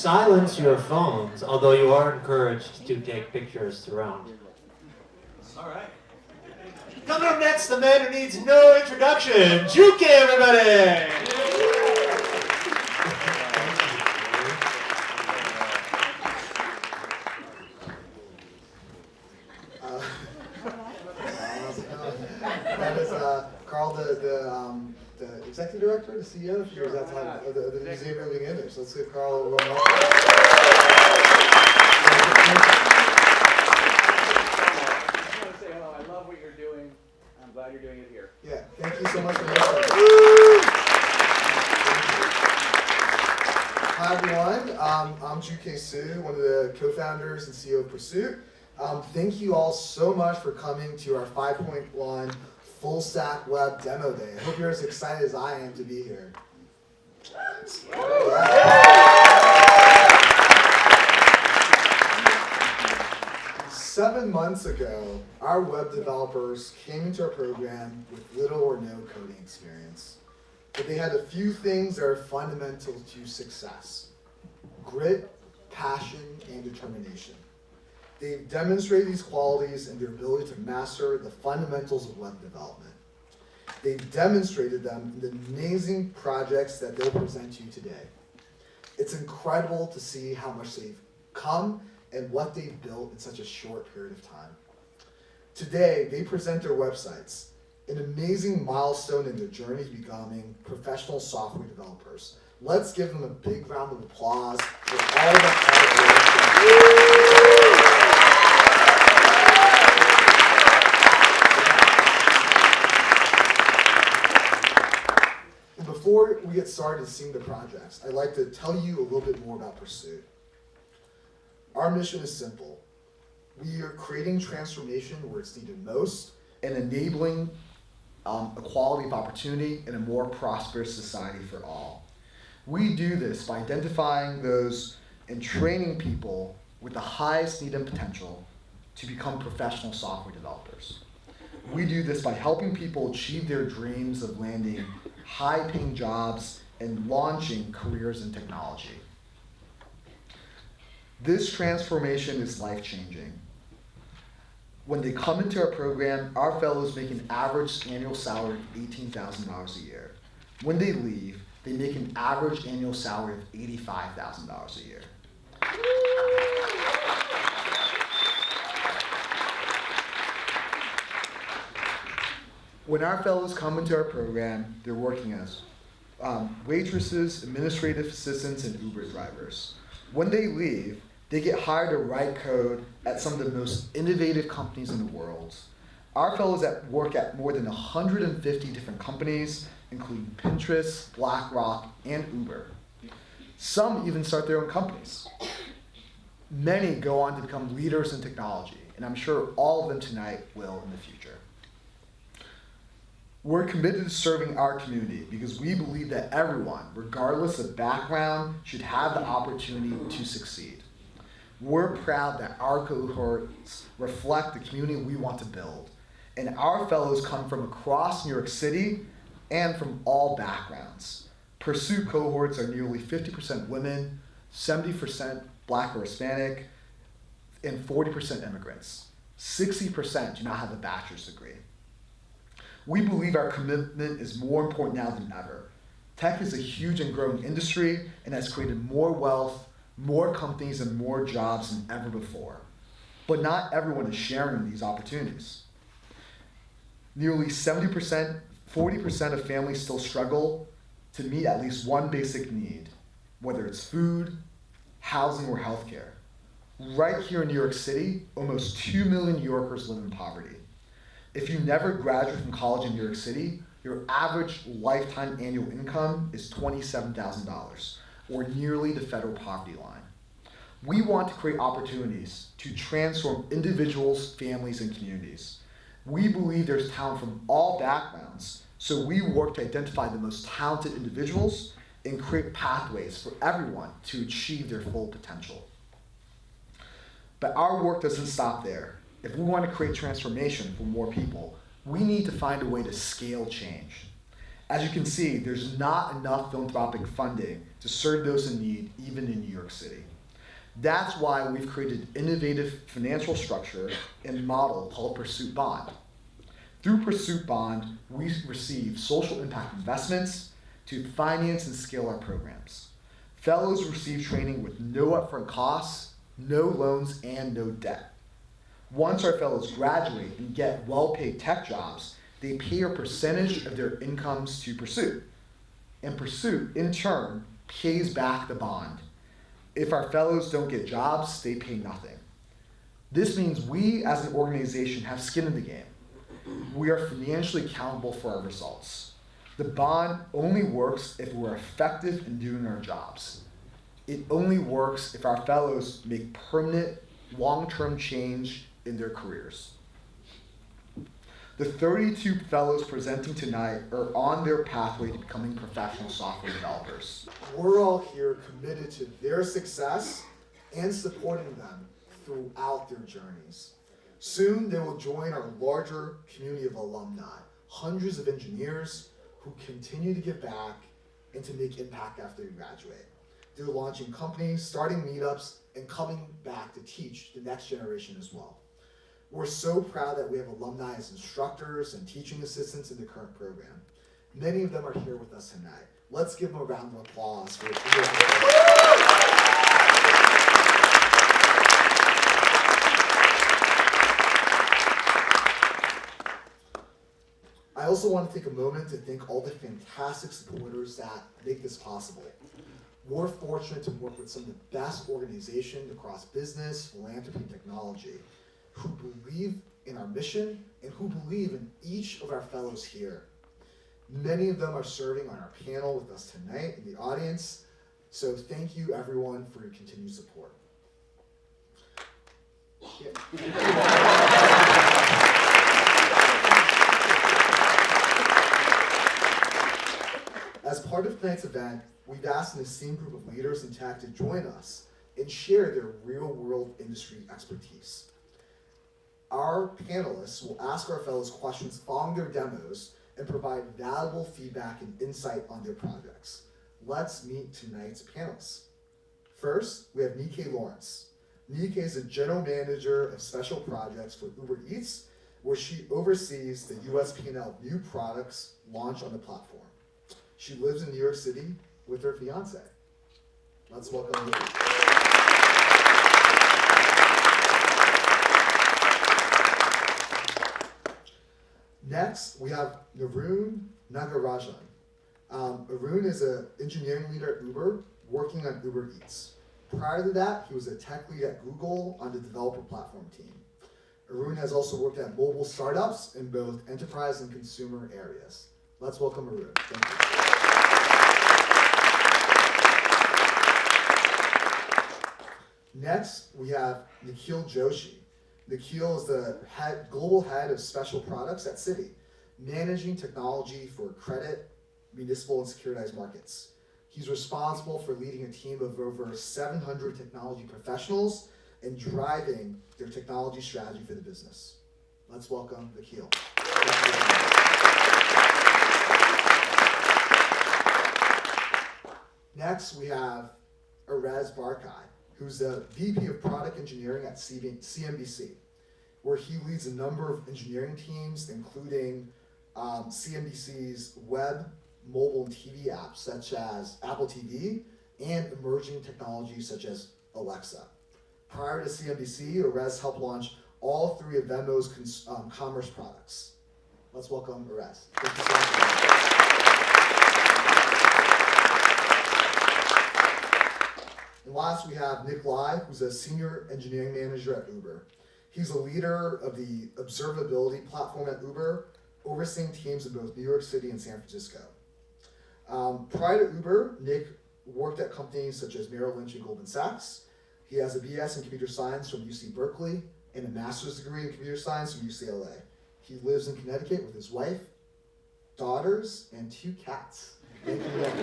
silence your phones, although you are encouraged to take pictures throughout. All right. Coming up next, the man who needs no introduction, Juke, everybody! That is Carl, the executive director, the CEO, or is that time of the Museum of Living Image. So let's give Carl a warm welcome. I want to say hello. I love what you're doing. I'm glad you're doing it here. Yeah, thank you so much for listening. Hi everyone, I'm Juke Su, one of the co-founders and CEO of Pursuit. Thank you all so much for coming to our 5.1 Full Stack Web Demo Day. I hope you're as excited as I am to be here. Yeah. 7 months ago, our web developers came into our program with little or no coding experience. But they had a few things that are fundamental to success: grit, passion, and determination. They've demonstrated these qualities in their ability to master the fundamentals of web development. They've demonstrated them in the amazing projects that they'll present to you today. It's incredible to see how much they've come and what they've built in such a short period of time. Today, they present their websites, an amazing milestone in their journey to becoming professional software developers. Let's give them a big round of applause for all the hard work. Before we get started seeing the projects, I'd like to tell you a little bit more about Pursuit. Our mission is simple. We are creating transformation where it's needed most and enabling equality of opportunity in a more prosperous society for all. We do this by identifying those and training people with the highest need and potential to become professional software developers. We do this by helping people achieve their dreams of landing high-paying jobs and launching careers in technology. This transformation is life-changing. When they come into our program, our fellows make an average annual salary of $18,000 a year. When they leave, they make an average annual salary of $85,000 a year. When our fellows come into our program, they're working as waitresses, administrative assistants, and Uber drivers. When they leave, they get hired to write code at some of the most innovative companies in the world. Our fellows work at more than 150 different companies, including Pinterest, BlackRock, and Uber. Some even start their own companies. Many go on to become leaders in technology, and I'm sure all of them tonight will in the future. We're committed to serving our community because we believe that everyone, regardless of background, should have the opportunity to succeed. We're proud that our cohorts reflect the community we want to build, and our fellows come from across New York City and from all backgrounds. Pursuit cohorts are nearly 50% women, 70% Black or Hispanic, and 40% immigrants. 60% do not have a bachelor's degree. We believe our commitment is more important now than ever. Tech is a huge and growing industry and has created more wealth, more companies, and more jobs than ever before. But not everyone is sharing these opportunities. Nearly 40% of families still struggle to meet at least one basic need, whether it's food, housing, or healthcare. Right here in New York City, almost 2 million New Yorkers live in poverty. If you never graduate from college in New York City, your average lifetime annual income is $27,000, or nearly the federal poverty line. We want to create opportunities to transform individuals, families, and communities. We believe there's talent from all backgrounds, so we work to identify the most talented individuals and create pathways for everyone to achieve their full potential. But our work doesn't stop there. If we want to create transformation for more people, we need to find a way to scale change. As you can see, there's not enough philanthropic funding to serve those in need, even in New York City. That's why we've created an innovative financial structure and model called Pursuit Bond. Through Pursuit Bond, we receive social impact investments to finance and scale our programs. Fellows receive training with no upfront costs, no loans, and no debt. Once our fellows graduate and get well-paid tech jobs, they pay a percentage of their incomes to Pursuit. And Pursuit, in turn, pays back the bond. If our fellows don't get jobs, they pay nothing. This means we, as an organization, have skin in the game. We are financially accountable for our results. The bond only works if we're effective in doing our jobs. It only works if our fellows make permanent, long-term change in their careers. The 32 fellows presenting tonight are on their pathway to becoming professional software developers. We're all here committed to their success and supporting them throughout their journeys. Soon they will join our larger community of alumni, hundreds of engineers who continue to give back and to make impact after they graduate. They're launching companies, starting meetups, and coming back to teach the next generation as well. We're so proud that we have alumni as instructors and teaching assistants in the current program. Many of them are here with us tonight. Let's give them a round of applause for I also want to take a moment to thank all the fantastic supporters that make this possible. We're fortunate to work with some of the best organizations across business, philanthropy, and technology who believe in our mission and who believe in each of our fellows here. Many of them are serving on our panel with us tonight in the audience, so thank you everyone for your continued support. As part of tonight's event, we've asked an esteemed group of leaders in tech to join us and share their real-world industry expertise. Our panelists will ask our fellows questions following their demos and provide valuable feedback and insight on their projects. Let's meet tonight's panelists. First, we have Nikkei Lawrence. Nikkei is a general manager of special projects for Uber Eats, where she oversees the US P&L new products launched on the platform. She lives in New York City with her fiance. Let's welcome Nikkei. Next, we have Arun Nagarajan. Arun is an engineering leader at Uber, working on Uber Eats. Prior to that, he was a tech lead at Google on the developer platform team. Arun has also worked at mobile startups in both enterprise and consumer areas. Let's welcome Arun. Thank you. Next, we have Nikhil Joshi. Nikhil is the global head of special products at Citi, managing technology for credit, municipal, and securitized markets. He's responsible for leading a team of over 700 technology professionals and driving their technology strategy for the business. Let's welcome Nikhil. Next, we have Erez Barkai, who's the VP of Product Engineering at CNBC, where he leads a number of engineering teams, including CNBC's web, mobile, and TV apps, such as Apple TV, and emerging technologies such as Alexa. Prior to CNBC, Erez helped launch all three of Venmo's commerce products. Let's welcome Erez. Thank you so much. And last, we have Nick Lai, who's a senior engineering manager at Uber. He's a leader of the observability platform at Uber, overseeing teams in both New York City and San Francisco. Prior to Uber, Nick worked at companies such as Merrill Lynch and Goldman Sachs. He has a BS in computer science from UC Berkeley and a master's degree in computer science from UCLA. He lives in Connecticut with his wife, daughters, and 2 cats. Thank you, Nick.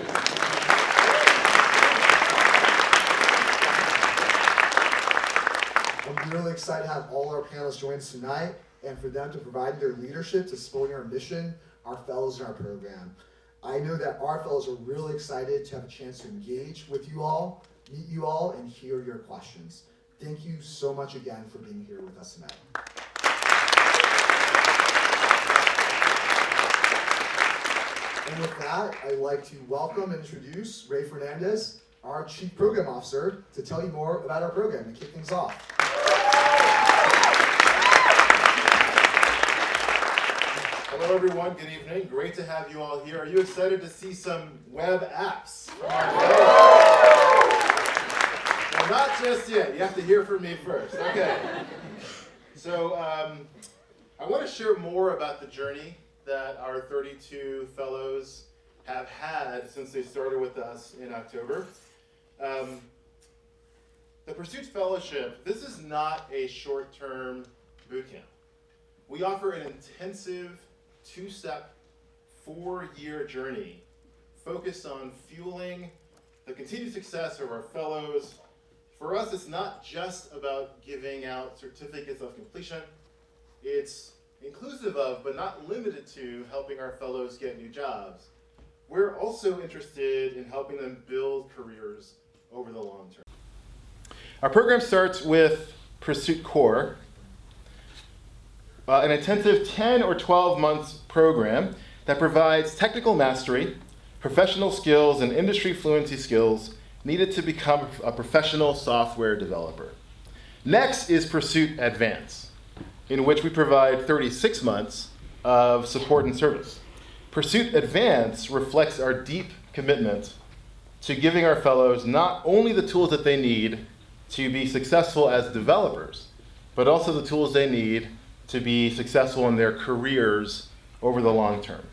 I'm really excited to have all our panelists join us tonight and for them to provide their leadership to supporting our mission, our fellows, and our program. I know that our fellows are really excited to have a chance to engage with you all, meet you all, and hear your questions. Thank you so much again for being here with us tonight. And with that, I'd like to welcome and introduce Ray Fernandez, our Chief Program Officer, to tell you more about our program and kick things off. Hello everyone, good evening. Great to have you all here. Are you excited to see some web apps from our Well, not just yet. You have to hear from me first. Okay. So I want to share more about the journey that our 32 fellows have had since they started with us in October. The Pursuit Fellowship, this is not a short-term boot camp. We offer an intensive two-step, 4-year journey focused on fueling the continued success of our fellows. For us, it's not just about giving out certificates of completion. It's inclusive of, but not limited to, helping our fellows get new jobs. We're also interested in helping them build careers over the long term. Our program starts with Pursuit Core, an intensive 10 or 12 months program that provides technical mastery, professional skills, and industry fluency skills needed to become a professional software developer. Next is Pursuit Advance, in which we provide 36 months of support and service. Pursuit Advance reflects our deep commitment to giving our fellows not only the tools that they need to be successful as developers, but also the tools they need to be successful in their careers over the long term.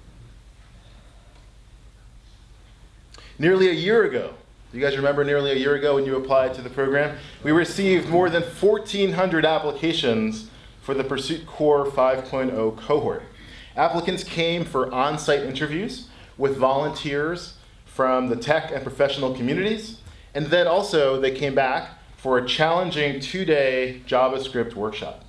Nearly a year ago, you guys remember nearly a year ago when you applied to the program? We received more than 1,400 applications for the Pursuit Core 5.0 cohort. Applicants came for on-site interviews with volunteers from the tech and professional communities, and then also they came back for a challenging 2-day JavaScript workshop.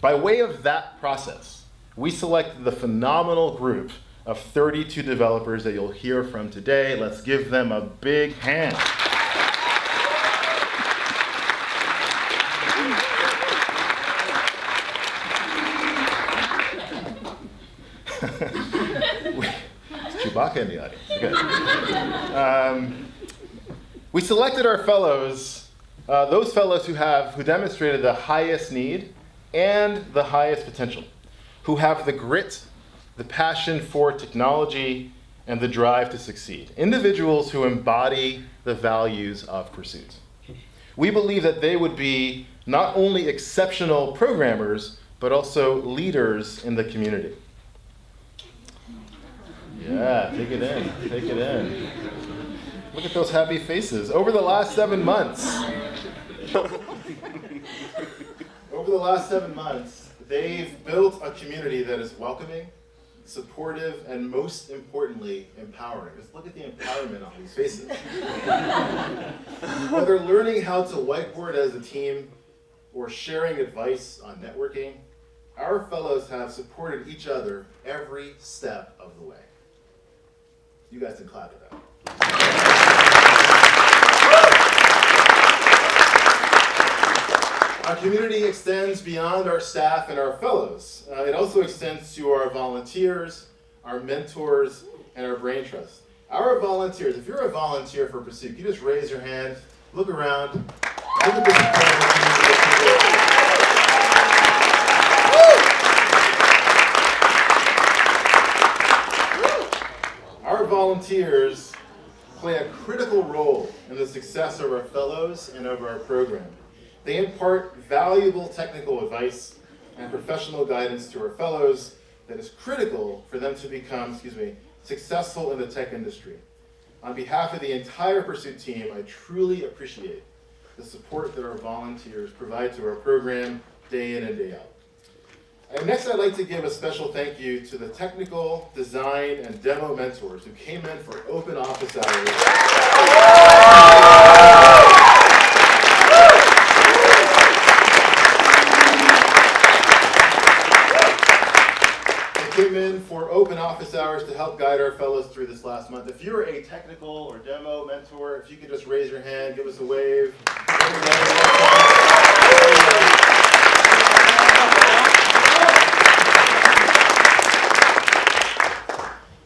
By way of that process, we selected the phenomenal group of 32 developers that you'll hear from today. Let's give them a big hand. It's Chewbacca in the audience. Okay. We selected our fellows, those fellows who demonstrated the highest need and the highest potential, who have the grit, the passion for technology, and the drive to succeed. Individuals who embody the values of Pursuit. We believe that they would be not only exceptional programmers, but also leaders in the community. Yeah, take it in, take it in. Look at those happy faces. Over the last 7 months, they've built a community that is welcoming, supportive, and most importantly, empowering. Just look at the empowerment on these faces. Whether learning how to whiteboard as a team or sharing advice on networking, our fellows have supported each other every step of the way. You guys can clap at that. Our community extends beyond our staff and our fellows. It also extends to our volunteers, our mentors, and our brain trust. Our volunteers, if you're a volunteer for Pursuit, you just raise your hand, look around, look at this. Our volunteers play a critical role in the success of our fellows and of our program. They impart valuable technical advice and professional guidance to our fellows that is critical for them to become, successful in the tech industry. On behalf of the entire Pursuit team, I truly appreciate the support that our volunteers provide to our program day in and day out. And next, I'd like to give a special thank you to the technical, design, and demo mentors who came in for open office hours. Came in for open office hours to help guide our fellows through this last month. If you're a technical or demo mentor, if you could just raise your hand, give us a wave.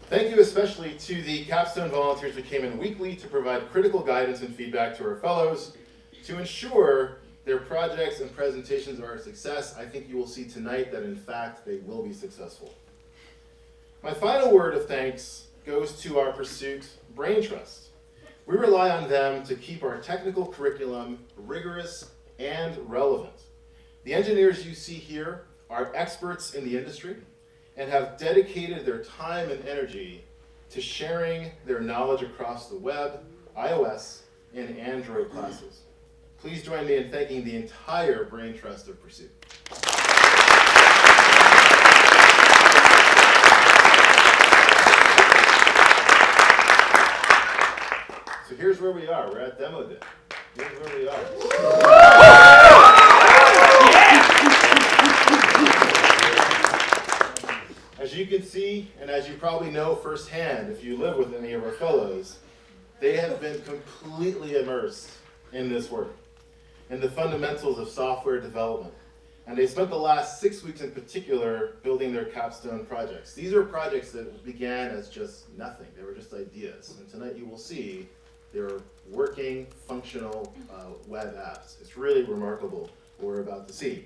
Thank you especially to the capstone volunteers who came in weekly to provide critical guidance and feedback to our fellows to ensure their projects and presentations are a success. I think you will see tonight that in fact they will be successful. My final word of thanks goes to our Pursuit Brain Trust. We rely on them to keep our technical curriculum rigorous and relevant. The engineers you see here are experts in the industry and have dedicated their time and energy to sharing their knowledge across the web, iOS, and Android classes. Please join me in thanking the entire Brain Trust of Pursuit. So here's where we are. We're at demo day. Here's where we are. As you can see, and as you probably know firsthand if you live with any of our fellows, they have been completely immersed in this work, in the fundamentals of software development. And they spent the last 6 weeks in particular building their capstone projects. These are projects that began as just nothing. They were just ideas. And tonight you will see they're working, functional web apps. It's really remarkable what we're about to see.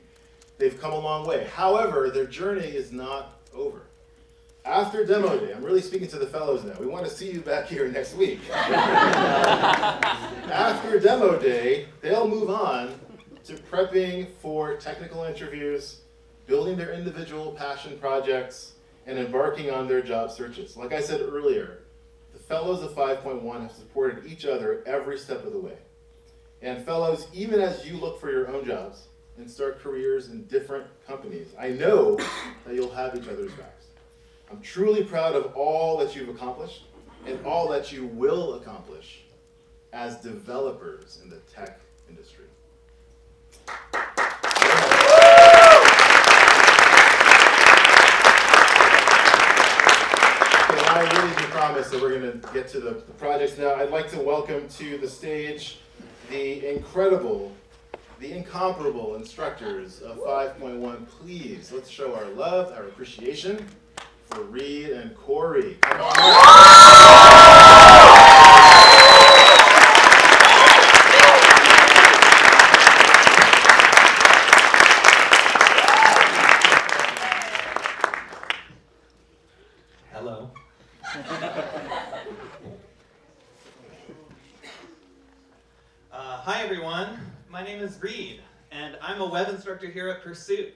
They've come a long way. However, their journey is not over. After demo day, I'm really speaking to the fellows now. We want to see you back here next week. After demo day, they'll move on to prepping for technical interviews, building their individual passion projects, and embarking on their job searches. Like I said earlier, the fellows of 5.1 have supported each other every step of the way. And fellows, even as you look for your own jobs and start careers in different companies, I know that you'll have each other's backs. I'm truly proud of all that you've accomplished and all that you will accomplish as developers in the tech industry. I really do promise that we're going to get to the projects now. I'd like to welcome to the stage the incredible, the incomparable instructors of 5.1. Please, let's show our love, our appreciation for Reed and Corey. Come on. Hello. Hi everyone, my name is Reed, and I'm a web instructor here at Pursuit.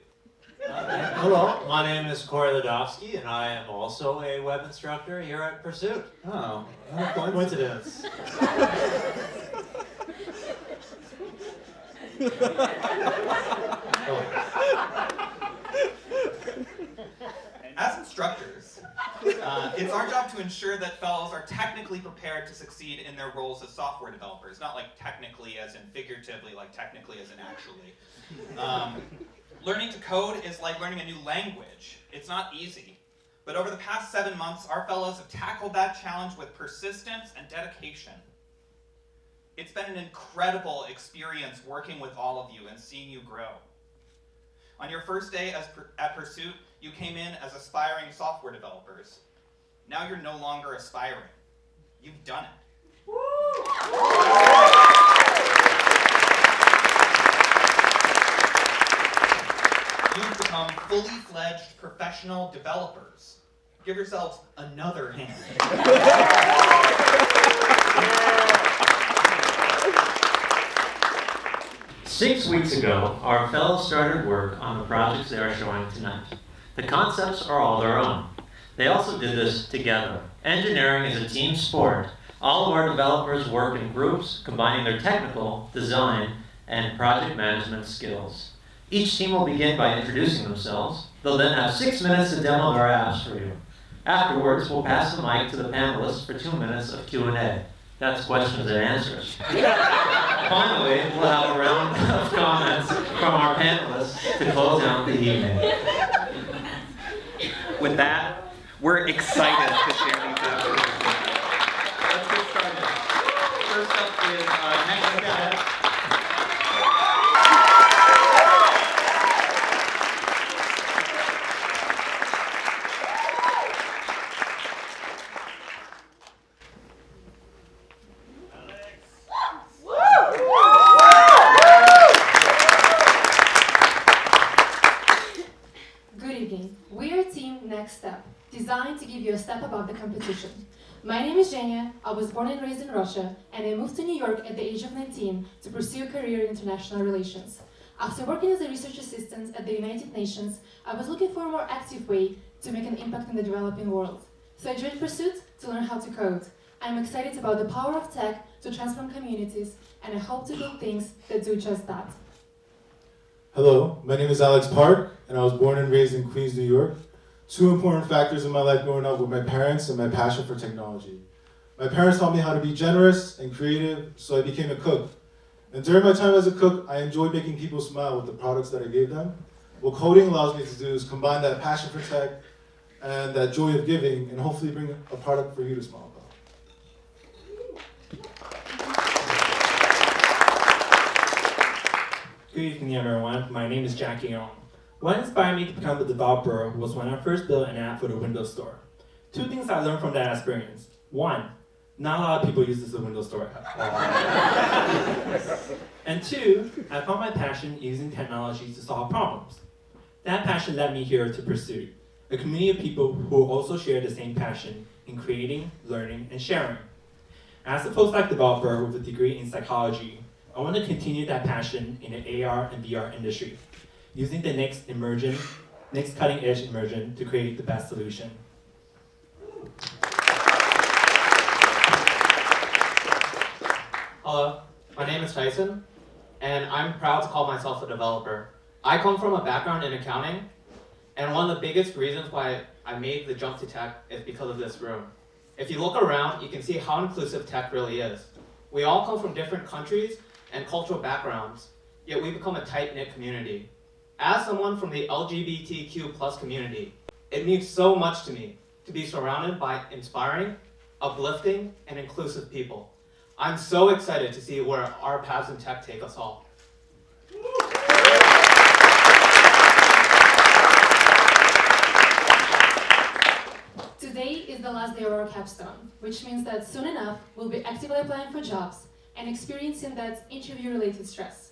Hello, my name is Corey Ladovsky, and I am also a web instructor here at Pursuit. Oh, Coincidence. As instructors, it's our job to ensure that fellows are technically prepared to succeed in their roles as software developers, not like technically as in figuratively, like technically as in actually. Learning to code is like learning a new language. It's not easy. But over the past 7 months, our fellows have tackled that challenge with persistence and dedication. It's been an incredible experience working with all of you and seeing you grow. On your first day at Pursuit, you came in as aspiring software developers. Now you're no longer aspiring. You've done it. You've become fully fledged professional developers. Give yourselves another hand. 6 weeks ago, our fellows started work on the projects they are showing tonight. The concepts are all their own. They also did this together. Engineering is a team sport. All of our developers work in groups, combining their technical, design, and project management skills. Each team will begin by introducing themselves. They'll then have 6 minutes to demo their apps for you. Afterwards, we'll pass the mic to the panelists for 2 minutes of Q&A. That's questions and answers. Finally, we'll have a round of comments from our panelists to close out the evening. With that, We're excited to share these after. Let's get started. First up is NextStep. Good evening. We are Team NextStep, designed to give you a step above the competition. My name is Zhenya. I was born and raised in Russia, and I moved to New York at the age of 19 to pursue a career in international relations. After working as a research assistant at the United Nations, I was looking for a more active way to make an impact in the developing world. So I joined Pursuit to learn how to code. I'm excited about the power of tech to transform communities, and I hope to build things that do just that. Hello, my name is Alex Park, and I was born and raised in Queens, New York. Two important factors in my life growing up were my parents and my passion for technology. My parents taught me how to be generous and creative, so I became a cook. And during my time as a cook, I enjoyed making people smile with the products that I gave them. What coding allows me to do is combine that passion for tech and that joy of giving, and hopefully bring a product for you to smile about. Good evening, everyone. My name is Jackie Young. What inspired me to become a developer was when I first built an app for the Windows Store. Two things I learned from that experience. One, not a lot of people use this Windows Store app. And two, I found my passion using technology to solve problems. That passion led me here to Pursuit, a community of people who also share the same passion in creating, learning, and sharing. As a full-stack developer with a degree in psychology, I want to continue that passion in the AR and VR industry, using the next cutting-edge immersion to create the best solution. Hello, my name is Tyson, and I'm proud to call myself a developer. I come from a background in accounting, and one of the biggest reasons why I made the jump to tech is because of this room. If you look around, you can see how inclusive tech really is. We all come from different countries and cultural backgrounds, yet we become a tight-knit community. As someone from the LGBTQ+ community, it means so much to me to be surrounded by inspiring, uplifting, and inclusive people. I'm so excited to see where our paths in tech take us all. Today is the last day of our capstone, which means that soon enough we'll be actively applying for jobs and experiencing that interview-related stress.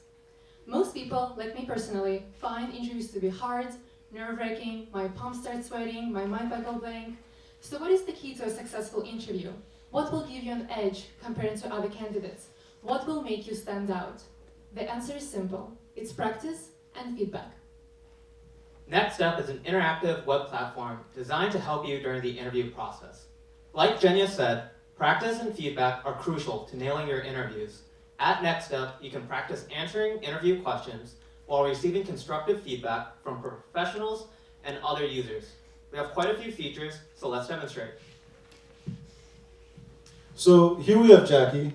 Most people, like me personally, find interviews to be hard, nerve-wracking, my palms start sweating, my mind go blank. So what is the key to a successful interview? What will give you an edge compared to other candidates? What will make you stand out? The answer is simple. It's practice and feedback. NextStep is an interactive web platform designed to help you during the interview process. Like Zhenya said, practice and feedback are crucial to nailing your interviews. At NextStep, you can practice answering interview questions while receiving constructive feedback from professionals and other users. We have quite a few features, so let's demonstrate. So here we have Jackie,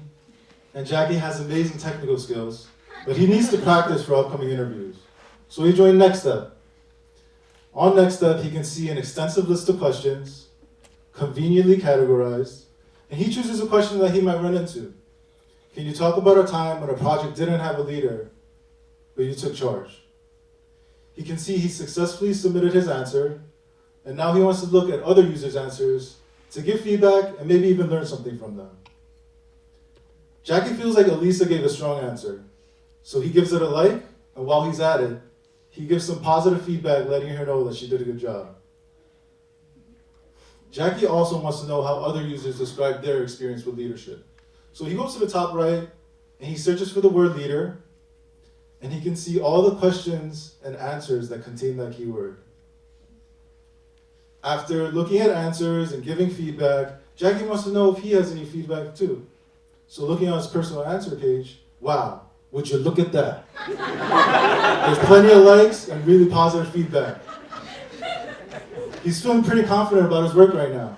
and Jackie has amazing technical skills, but he needs to practice for upcoming interviews. So he joined NextStep. On NextStep, he can see an extensive list of questions, conveniently categorized, and he chooses a question that he might run into. Can you talk about a time when a project didn't have a leader, but you took charge? He can see he successfully submitted his answer, and now he wants to look at other users' answers to give feedback and maybe even learn something from them. Jackie feels like Elisa gave a strong answer, so he gives it a like, and while he's at it, he gives some positive feedback letting her know that she did a good job. Jackie also wants to know how other users describe their experience with leadership. So he goes to the top right, and he searches for the word leader, and he can see all the questions and answers that contain that keyword. After looking at answers and giving feedback, Jackie wants to know if he has any feedback too. So looking on his personal answer page, wow, would you look at that? There's plenty of likes and really positive feedback. He's feeling pretty confident about his work right now.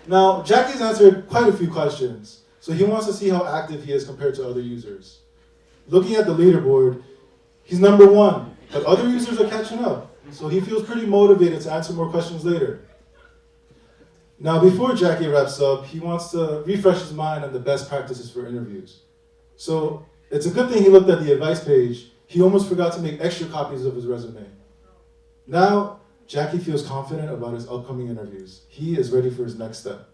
Now, Jackie's answered quite a few questions, so he wants to see how active he is compared to other users. Looking at the leaderboard, he's number 1, but other users are catching up. So he feels pretty motivated to answer more questions later. Now, before Jackie wraps up, he wants to refresh his mind on the best practices for interviews. So it's a good thing he looked at the advice page. He almost forgot to make extra copies of his resume. Now, Jackie feels confident about his upcoming interviews. He is ready for his next step.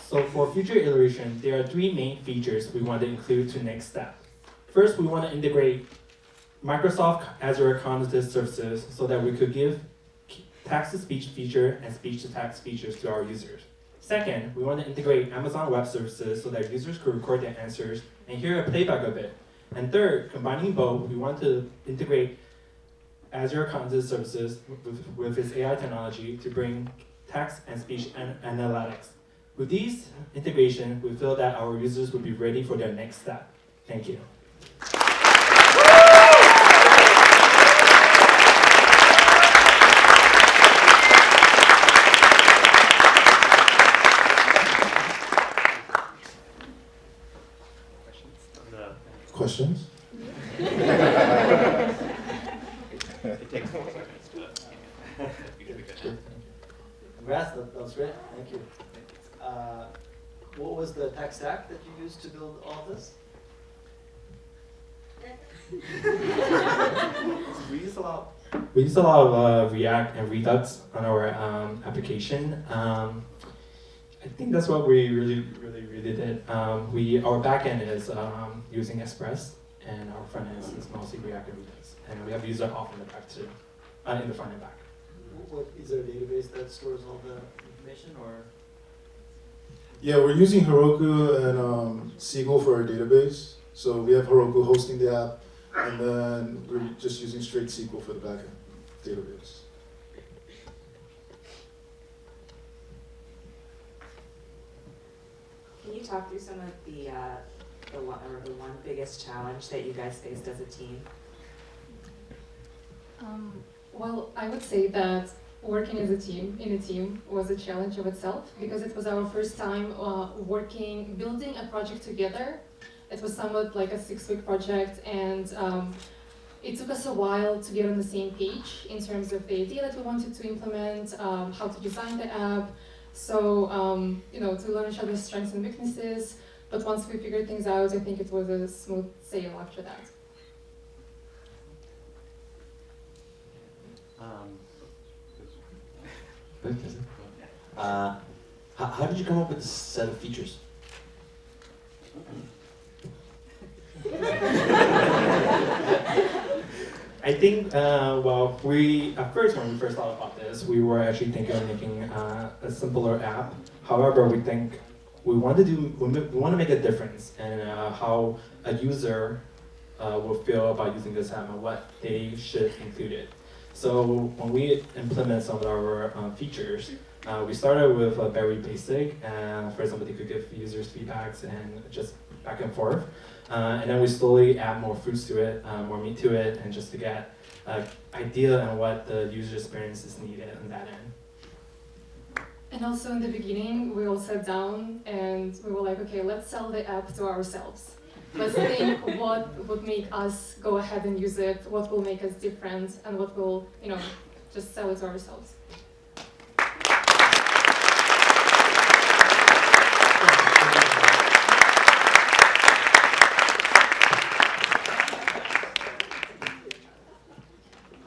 So for future iterations, there are 3 main features we want to include to NextStep. First, we want to integrate Microsoft Azure Cognitive Services so that we could give text-to-speech feature and speech-to-text features to our users. Second, we want to integrate Amazon Web Services so that users could record their answers and hear a playback of it. And third, combining both, we want to integrate Azure Cognitive Services with its AI technology to bring text and speech analytics. With these integrations, we feel that our users will be ready for their next step. Thank you. Questions? It takes 4 seconds to Congrats, that was great. Thank you. What was the tech stack that you used to build all of this? We use a lot of React and Redux on our application. I think that's what we really did. Our backend is using Express, and our front end is mostly React and Redux, and we have user auth in the back too, in the front and back. What, is there a database that stores all the information, or? Yeah, we're using Heroku and SQL for our database. So we have Heroku hosting the app, and then we're just using straight SQL for the backend database. Can you talk through some of the one biggest challenge that you guys faced as a team? Well, I would say that working as a team, in a team, was a challenge of itself because it was our first time building a project together. It was somewhat like a 6-week project, and it took us a while to get on the same page in terms of the idea that we wanted to implement, how to design the app, so to learn each other's strengths and weaknesses. But once we figured things out, I think it was a smooth sail after that. How did you come up with this set of features? I think, at first when we first thought about this, we were actually thinking of making a simpler app. However, we think we want to make a difference in how a user will feel about using this app and what they should include it. So when we implement some of our features, we started with a very basic, for example, they could give users feedbacks and just back and forth. And then we slowly add more fruits to it, more meat to it, and just to get an idea on what the user experience is needed on that end. And also in the beginning, we all sat down and we were like, okay, let's sell the app to ourselves. Let's think what would make us go ahead and use it, what will make us different, and what will, just sell it to ourselves.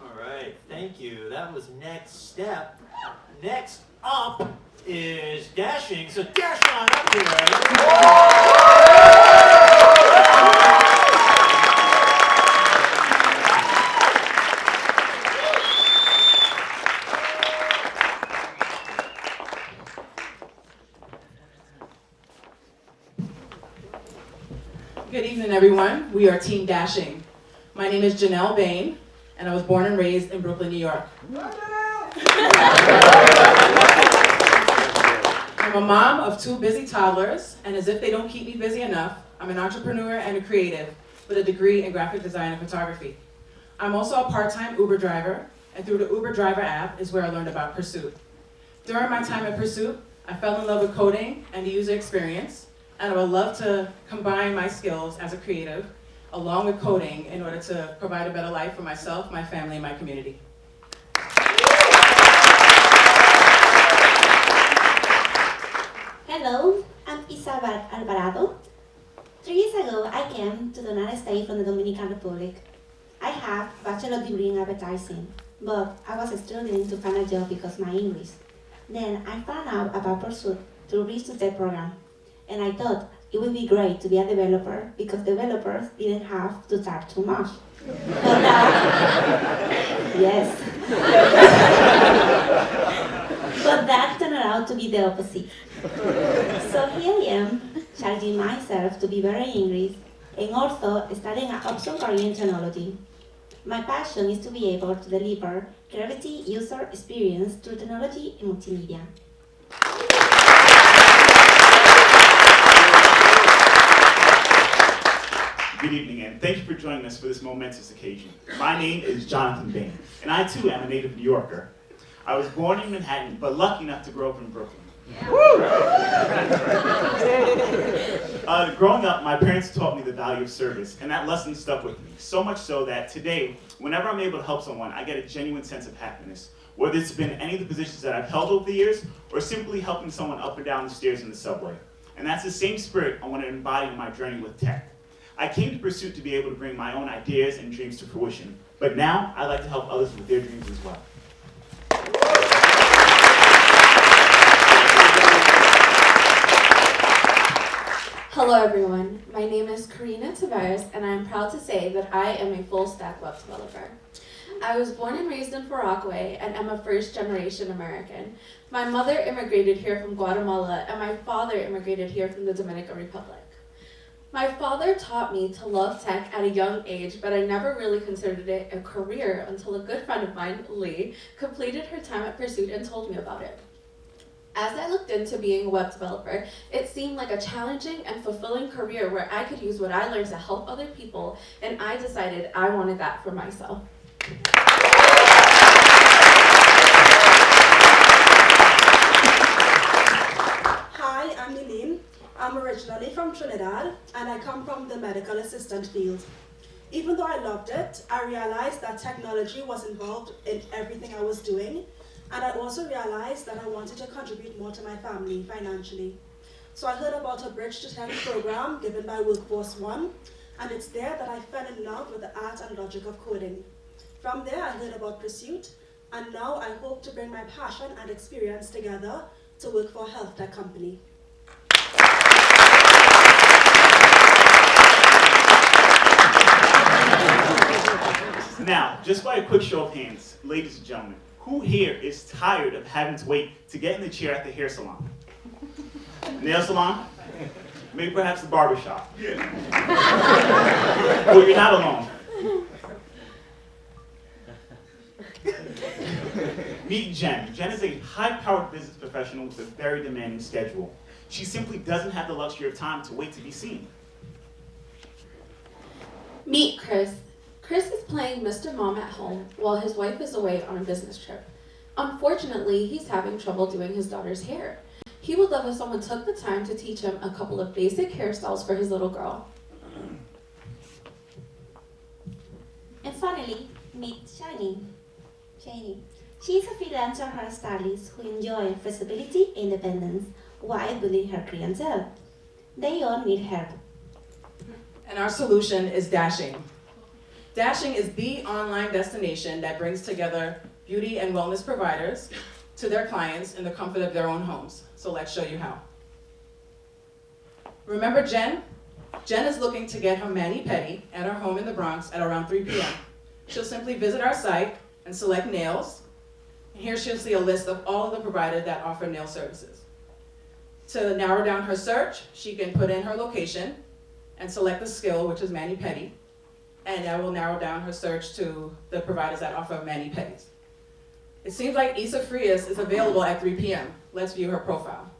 All right, thank you. That was NextStep. Next up is Dashing. So dash on up here. Good evening, everyone. We are Team Dashing. My name is Janelle Bain, and I was born and raised in Brooklyn, New York. I'm a mom of 2 busy toddlers, and as if they don't keep me busy enough, I'm an entrepreneur and a creative with a degree in graphic design and photography. I'm also a part-time Uber driver, and through the Uber driver app is where I learned about Pursuit. During my time at Pursuit, I fell in love with coding and the user experience, and I would love to combine my skills as a creative along with coding in order to provide a better life for myself, my family, and my community. Hello, I'm Isabel Alvarado. 3 years ago, I came to the United States from the Dominican Republic. I have a bachelor's degree in advertising, but I was struggling to find a job because of my English. Then I found out about Pursuit through NextStep program, and I thought it would be great to be a developer because developers didn't have to charge too much. But now, yes. But that turned out to be the opposite. So here I am, charging myself to be better in English and also studying an option career in technology. My passion is to be able to deliver quality user experience through technology and multimedia. Good evening, and thank you for joining us for this momentous occasion. My name is Jonathan Bain, and I too am a native New Yorker. I was born in Manhattan, but lucky enough to grow up in Brooklyn. Growing up, my parents taught me the value of service, and that lesson stuck with me. So much so that today, whenever I'm able to help someone, I get a genuine sense of happiness. Whether it's been any of the positions that I've held over the years, or simply helping someone up or down the stairs in the subway. And that's the same spirit I want to embody in my journey with tech. I came to Pursuit to be able to bring my own ideas and dreams to fruition, but now I'd like to help others with their dreams as well. Hello everyone, my name is Karina Tavares and I am proud to say that I am a full stack web developer. I was born and raised in Paraguay and am a first generation American. My mother immigrated here from Guatemala and my father immigrated here from the Dominican Republic. My father taught me to love tech at a young age, but I never really considered it a career until a good friend of mine, Lee, completed her time at Pursuit and told me about it. As I looked into being a web developer, it seemed like a challenging and fulfilling career where I could use what I learned to help other people, and I decided I wanted that for myself. Hi, I'm Eileen. I'm originally from Trinidad, and I come from the medical assistant field. Even though I loved it, I realized that technology was involved in everything I was doing, and I also realized that I wanted to contribute more to my family financially. So I heard about a Bridge to Tech program given by Workforce One, and it's there that I fell in love with the art and logic of coding. From there, I heard about Pursuit, and now I hope to bring my passion and experience together to work for a health tech company. Now, just by a quick show of hands, ladies and gentlemen, who here is tired of having to wait to get in the chair at the hair salon? Nail salon? Maybe perhaps the barber shop. Well, you're not alone. Meet Jen. Jen is a high-powered business professional with a very demanding schedule. She simply doesn't have the luxury of time to wait to be seen. Meet Chris. Chris is playing Mr. Mom at home while his wife is away on a business trip. Unfortunately, he's having trouble doing his daughter's hair. He would love if someone took the time to teach him a couple of basic hairstyles for his little girl. And finally, meet Shani. She's a freelancer hairstylist who enjoys flexibility and independence while building her clientele. They all need help. And our solution is Dashing. Dashing is the online destination that brings together beauty and wellness providers to their clients in the comfort of their own homes. So let's show you how. Remember Jen? Jen is looking to get her mani-pedi at her home in the Bronx at around 3 p.m. She'll simply visit our site and select nails. And here she'll see a list of all of the providers that offer nail services. To narrow down her search, she can put in her location and select the skill, which is mani-pedi. And that will narrow down her search to the providers that offer mani-pedis. It seems like Issa Frias is available at 3 p.m. Let's view her profile.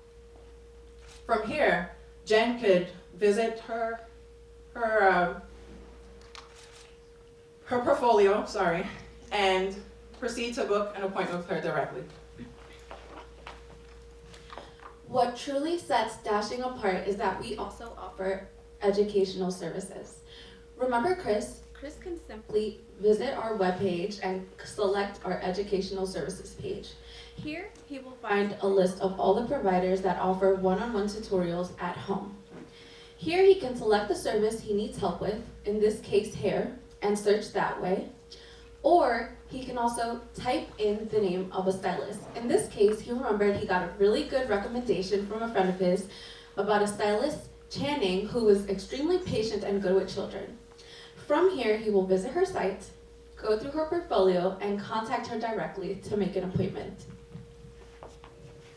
From here, Jen could visit her portfolio, and proceed to book an appointment with her directly. What truly sets Dashing apart is that we also offer educational services. Remember Chris? Chris can simply visit our webpage and select our educational services page. Here, he will find a list of all the providers that offer one-on-one tutorials at home. Here, he can select the service he needs help with, in this case hair, and search that way. Or he can also type in the name of a stylist. In this case, he remembered he got a really good recommendation from a friend of his about a stylist, Channing, who was extremely patient and good with children. From here, he will visit her site, go through her portfolio, and contact her directly to make an appointment.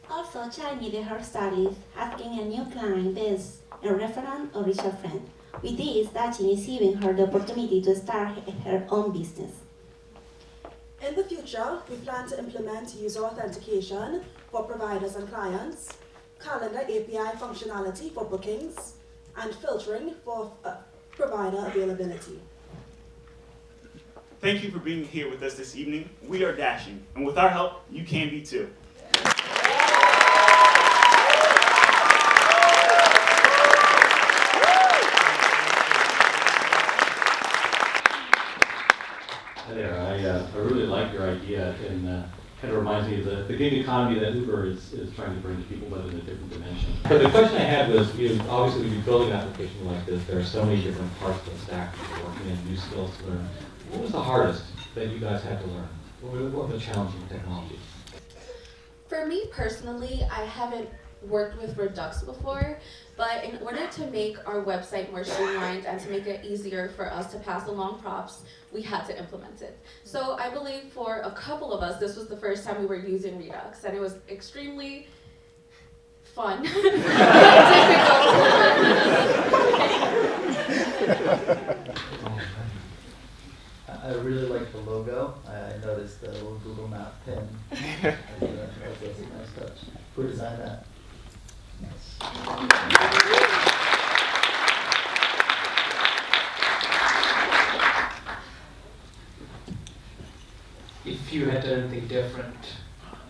Also, Chai needed her studies, asking a new client this, a restaurant or retail friend. With this, Dashing is giving her the opportunity to start her own business. In the future, we plan to implement user authentication for providers and clients, calendar API functionality for bookings, and filtering for provider availability. Thank you for being here with us this evening. We are Dashing, and with our help, you can be too. Hi there. I really like your idea, and kind of reminds me of the gig economy that Uber is trying to bring to people, but in a different dimension. But the question I had was, obviously, when you build an application like this, there are so many different parts of the stack that you're working in, new skills to learn. What was the hardest that you guys had to learn? What were the challenging technologies? For me personally, I haven't worked with Redux before, but in order to make our website more streamlined and to make it easier for us to pass along props, we had to implement it. So I believe for a couple of us, this was the first time we were using Redux, and it was extremely fun. I really like the logo. I noticed the little Google Map pin. That's a nice touch. Who designed that? If you had done anything different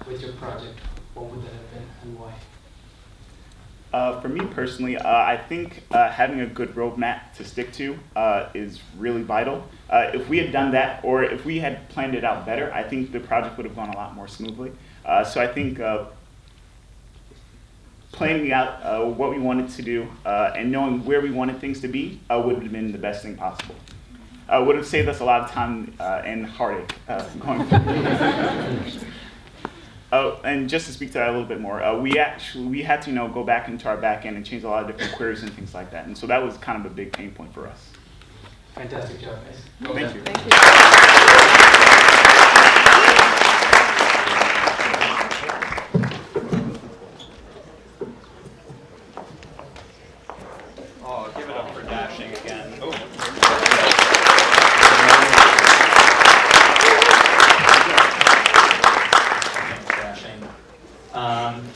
with your project, what would that have been and why? For me personally, I think having a good roadmap to stick to is really vital. If we had done that, or if we had planned it out better, I think the project would have gone a lot more smoothly. So I think planning out what we wanted to do and knowing where we wanted things to be would have been the best thing possible. Would have saved us a lot of time and heartache going through. And just to speak to that a little bit more, we had to go back into our back end and change a lot of different queries and things like that. And so that was kind of a big pain point for us. Fantastic job, guys. Well, thank you. Thank you. Oh, give it up for Dashing again. Oh.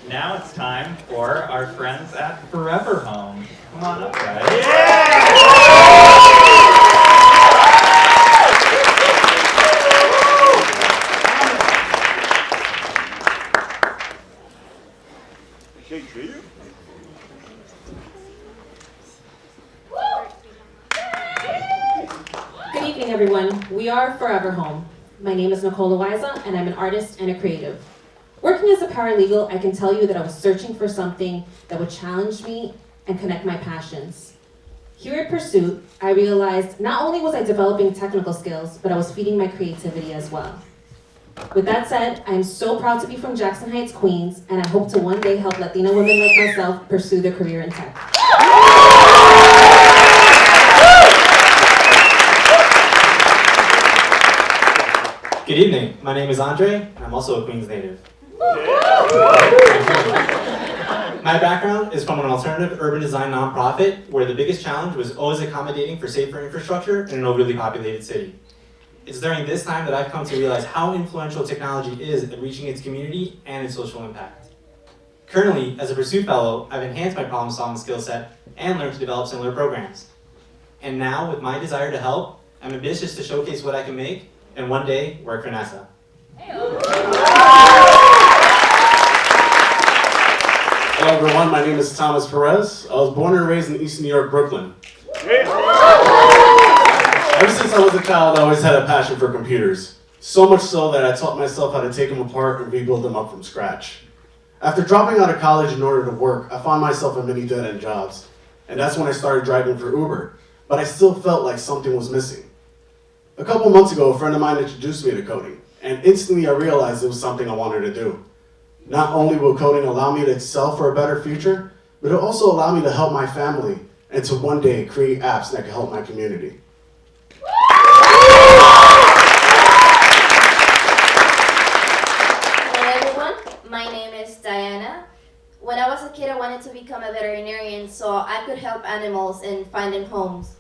Now it's time for our friends at Furever Home. Come on up, guys. Good evening, everyone. We are Furever Home. My name is Nicole Loiza, and I'm an artist and a creative. Working as a paralegal, I can tell you that I was searching for something that would challenge me and connect my passions. Here at Pursuit, I realized not only was I developing technical skills, but I was feeding my creativity as well. With that said, I am so proud to be from Jackson Heights, Queens, and I hope to one day help Latina women like myself pursue their career in tech. Good evening, my name is Andre, and I'm also a Queens native. My background is from an alternative urban design nonprofit where the biggest challenge was always accommodating for safer infrastructure in an overly populated city. It's during this time that I've come to realize how influential technology is in reaching its community and its social impact. Currently, as a Pursuit Fellow, I've enhanced my problem-solving skill set and learned to develop similar programs. And now, with my desire to help, I'm ambitious to showcase what I can make and one day work for NASA. Hello everyone, my name is Thomas Perez. I was born and raised in East New York, Brooklyn. Ever since I was a child, I always had a passion for computers. So much so that I taught myself how to take them apart and rebuild them up from scratch. After dropping out of college in order to work, I found myself in many dead-end jobs. And that's when I started driving for Uber. But I still felt like something was missing. A couple months ago, a friend of mine introduced me to coding. And instantly I realized it was something I wanted to do. Not only will coding allow me to excel for a better future, but it'll also allow me to help my family and to one day create apps that can help my community. Hello everyone, my name is Diana. When I was a kid, I wanted to become a veterinarian so I could help animals and find them homes.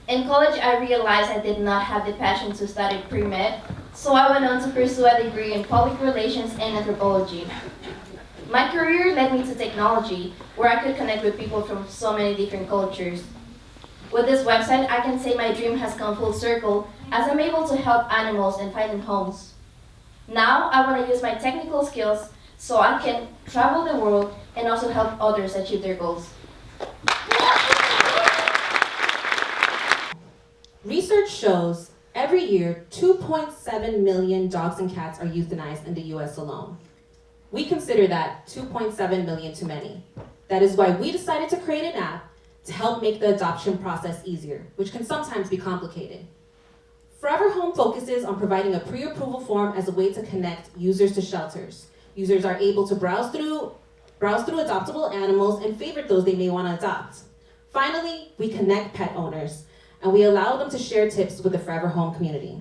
In college, I realized I did not have the passion to study pre-med, so I went on to pursue a degree in public relations and anthropology. My career led me to technology, where I could connect with people from so many different cultures. With this website, I can say my dream has come full circle, as I'm able to help animals and find them homes. Now, I want to use my technical skills so I can travel the world and also help others achieve their goals. Research shows every year 2.7 million dogs and cats are euthanized in the US alone. We consider that 2.7 million too many. That is why we decided to create an app to help make the adoption process easier, which can sometimes be complicated. Furever Home focuses on providing a pre-approval form as a way to connect users to shelters. Users are able to browse through adoptable animals and favorite those they may want to adopt. Finally, we connect pet owners, and we allow them to share tips with the Furever Home community.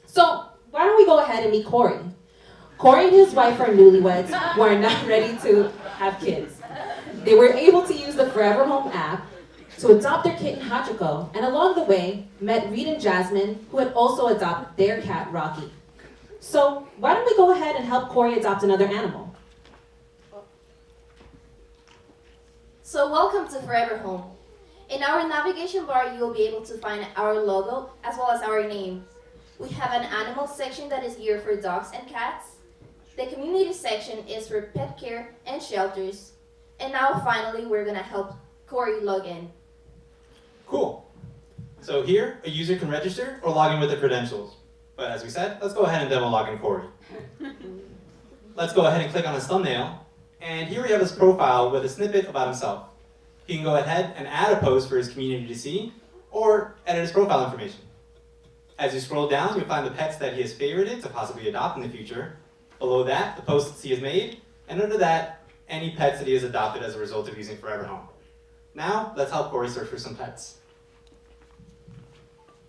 So why don't we go ahead and meet Corey? Corey and his wife are newlyweds who are not ready to have kids. They were able to use the Furever Home app to adopt their kitten Hachiko, and along the way, met Reed and Jasmine, who had also adopted their cat Rocky. So why don't we go ahead and help Corey adopt another animal? So welcome to Furever Home. In our navigation bar, you will be able to find our logo as well as our name. We have an animal section that is geared for dogs and cats. The community section is for pet care and shelters. And now finally, we're gonna help Corey log in. Cool. So here, a user can register or log in with their credentials. But as we said, let's go ahead and demo login Corey. Let's go ahead and click on his thumbnail. And here we have his profile with a snippet about himself. He can go ahead and add a post for his community to see, or edit his profile information. As you scroll down, you'll find the pets that he has favorited to possibly adopt in the future. Below that, the posts he has made, and under that, any pets that he has adopted as a result of using Furever Home. Now, let's help Corey search for some pets.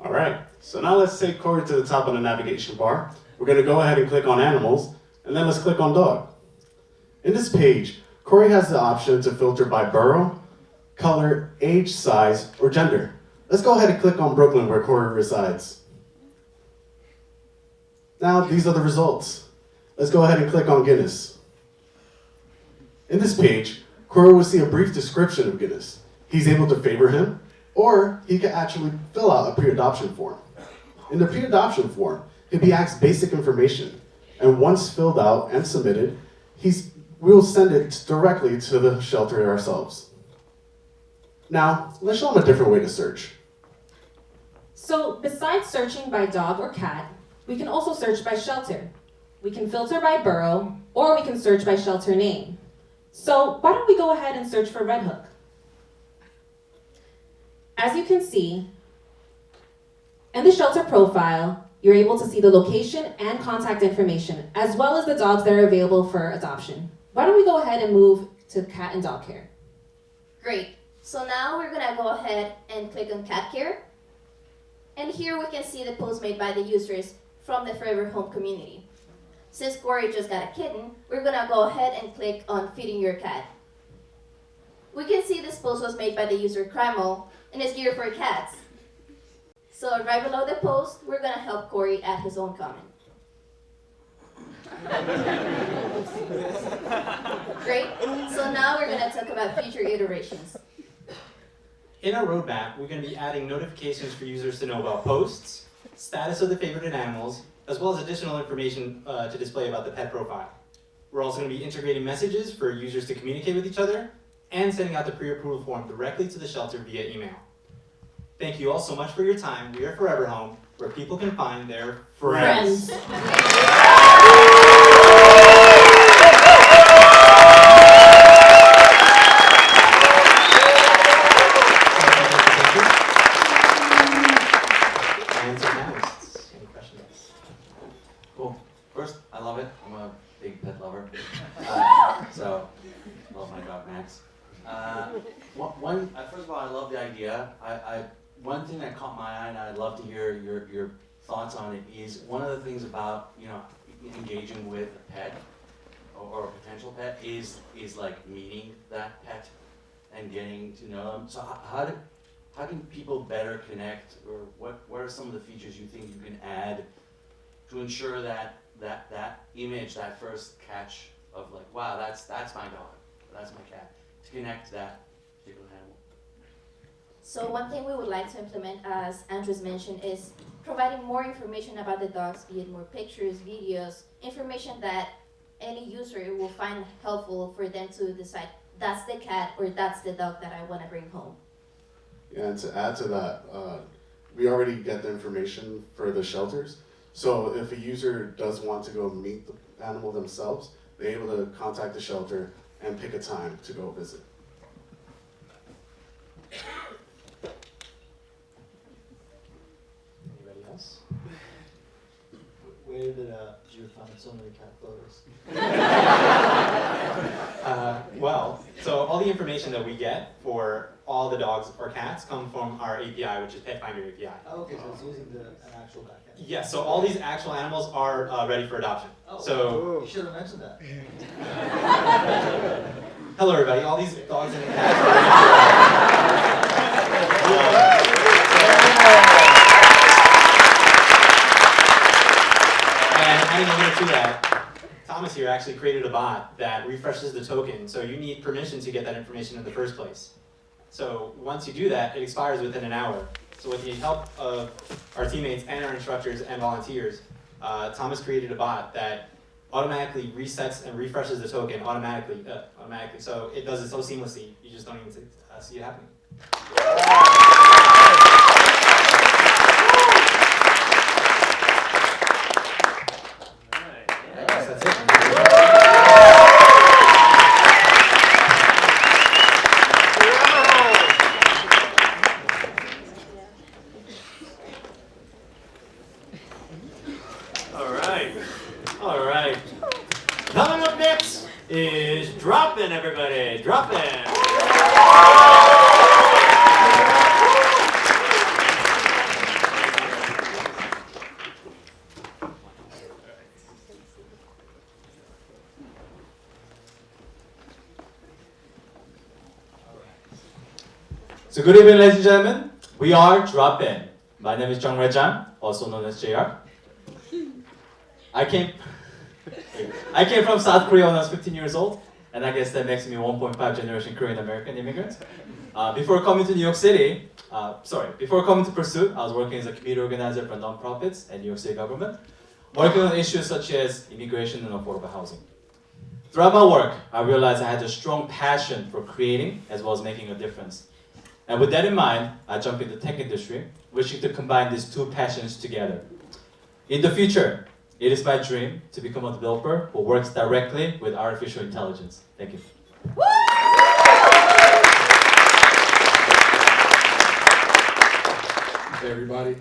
All right, so now let's take Corey to the top of the navigation bar. We're gonna go ahead and click on animals, and then let's click on dog. In this page, Corey has the option to filter by burrow, color, age, size, or gender. Let's go ahead and click on Brooklyn, where Corey resides. Now, these are the results. Let's go ahead and click on Guinness. In this page, Corey will see a brief description of Guinness. He's able to favor him, or he can actually fill out a pre-adoption form. In the pre-adoption form, he'll be asked basic information, and once filled out and submitted, we'll send it directly to the shelter ourselves. Now, let's show him a different way to search. So besides searching by dog or cat, we can also search by shelter. We can filter by burrow, or we can search by shelter name. So why don't we go ahead and search for Red Hook? As you can see, in the shelter profile, you're able to see the location and contact information, as well as the dogs that are available for adoption. Why don't we go ahead and move to cat and dog care? Great. So now we're gonna go ahead and click on cat care. And here we can see the post made by the users from the Furever Home community. Since Corey just got a kitten, we're gonna go ahead and click on feeding your cat. We can see this post was made by the user Crimo and is geared for cats. So right below the post, we're gonna help Corey add his own comment. Great, so now we're gonna talk about future iterations. In our roadmap, we're going to be adding notifications for users to know about posts, status of the favorited animals, as well as additional information to display about the pet profile. We're also going to be integrating messages for users to communicate with each other and sending out the pre-approval form directly to the shelter via email. Thank you all so much for your time. We are Furever Home, where people can find their friends. Cool. First, I love it. I'm a big pet lover. So, love my dog Max. First of all, I love the idea. One thing that caught my eye, and I'd love to hear your thoughts on it, is one of the things about engaging with a pet or a potential pet is like meeting that pet and getting to know them. So how can people better connect, or what are some of the features you think you can add to ensure that image, that first catch of like, wow, that's my dog, that's my cat, to connect to that particular animal? So one thing we would like to implement, as Andres mentioned, is providing more information about the dogs, be it more pictures, videos, information that any user will find helpful for them to decide that's the cat or that's the dog that I want to bring home. Yeah, and to add to that, we already get the information for the shelters. So if a user does want to go meet the animal themselves, they're able to contact the shelter and pick a time to go visit. Anybody else? Where did you find so many cat photos? So all the information that we get for all the dogs or cats come from our API, which is Pet Finder API. Oh, okay, so it's using an actual backend. Yes, so all these actual animals are ready for adoption. Oh, so you should have mentioned that. Hello, everybody. All these dogs and cats are ready and adding a minute to that, Thomas here actually created a bot that refreshes the token, so you need permission to get that information in the first place. So once you do that, it expires within an hour. So with the help of our teammates and our instructors and volunteers, Thomas created a bot that automatically resets and refreshes the token automatically. So it does it so seamlessly, you just don't even see it happening. That's it. All right. Coming up next is Dropin, everybody. Dropin. So good evening, ladies and gentlemen. We are Dropin. My name is Jung Rae-jang, also known as JR. I came from South Korea when I was 15 years old, and I guess that makes me 1.5 generation Korean American immigrant. Before coming to New York City, before coming to Pursuit, I was working as a community organizer for nonprofits and New York City government, working on issues such as immigration and affordable housing. Throughout my work, I realized I had a strong passion for creating as well as making a difference. And with that in mind, I jumped into the tech industry, wishing to combine these two passions together. In the future, it is my dream to become a developer who works directly with artificial intelligence. Thank you. Hey everybody.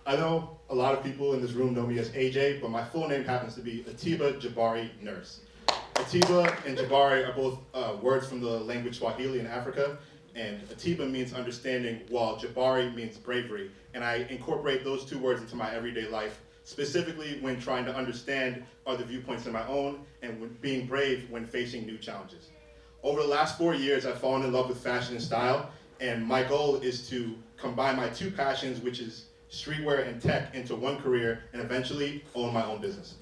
I know a lot of people in this room know me as AJ, but my full name happens to be Atiba Jabari Nurse. Atiba and Jabari are both words from the language Swahili in Africa, and Atiba means understanding, while Jabari means bravery. And I incorporate those two words into my everyday life, specifically when trying to understand other viewpoints than my own, and when being brave when facing new challenges. Over the last 4 years, I've fallen in love with fashion and style, and my goal is to combine my two passions, which is streetwear and tech, into one career, and eventually own my own business.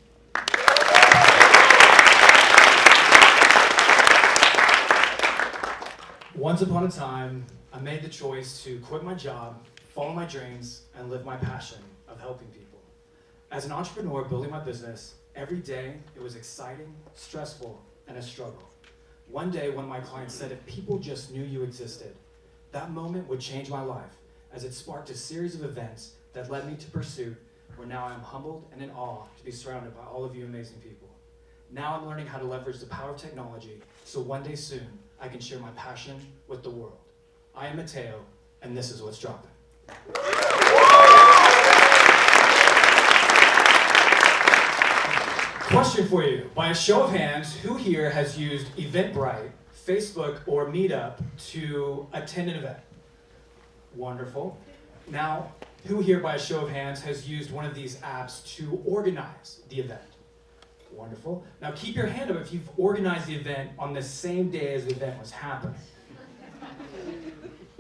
Once upon a time, I made the choice to quit my job, follow my dreams, and live my passion of helping people. As an entrepreneur building my business, Every day, it was exciting, stressful, and a struggle. One day, one of my clients said, if people just knew you existed, that moment would change my life, as it sparked a series of events that led me to pursuit, where now I am humbled and in awe to be surrounded by all of you amazing people. Now I'm learning how to leverage the power of technology, so one day soon, I can share my passion with the world. I am Mateo, and this is what's dropping. Question for you. By a show of hands, who here has used Eventbrite, Facebook, or Meetup to attend an event? Wonderful. Now, who here, by a show of hands, has used one of these apps to organize the event? Wonderful. Now, keep your hand up if you've organized the event on the same day as the event was happening.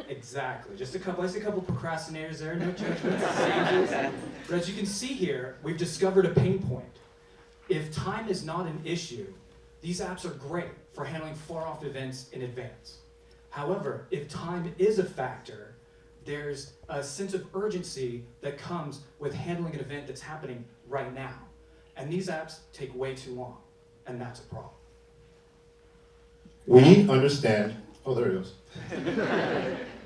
Exactly. Just a couple. I see a couple procrastinators there. No judgment. But as you can see here, we've discovered a pain point. If time is not an issue, these apps are great for handling far-off events in advance. However, if time is a factor, there's a sense of urgency that comes with handling an event that's happening right now. And these apps take way too long, and that's a problem. We understand, oh, there it goes.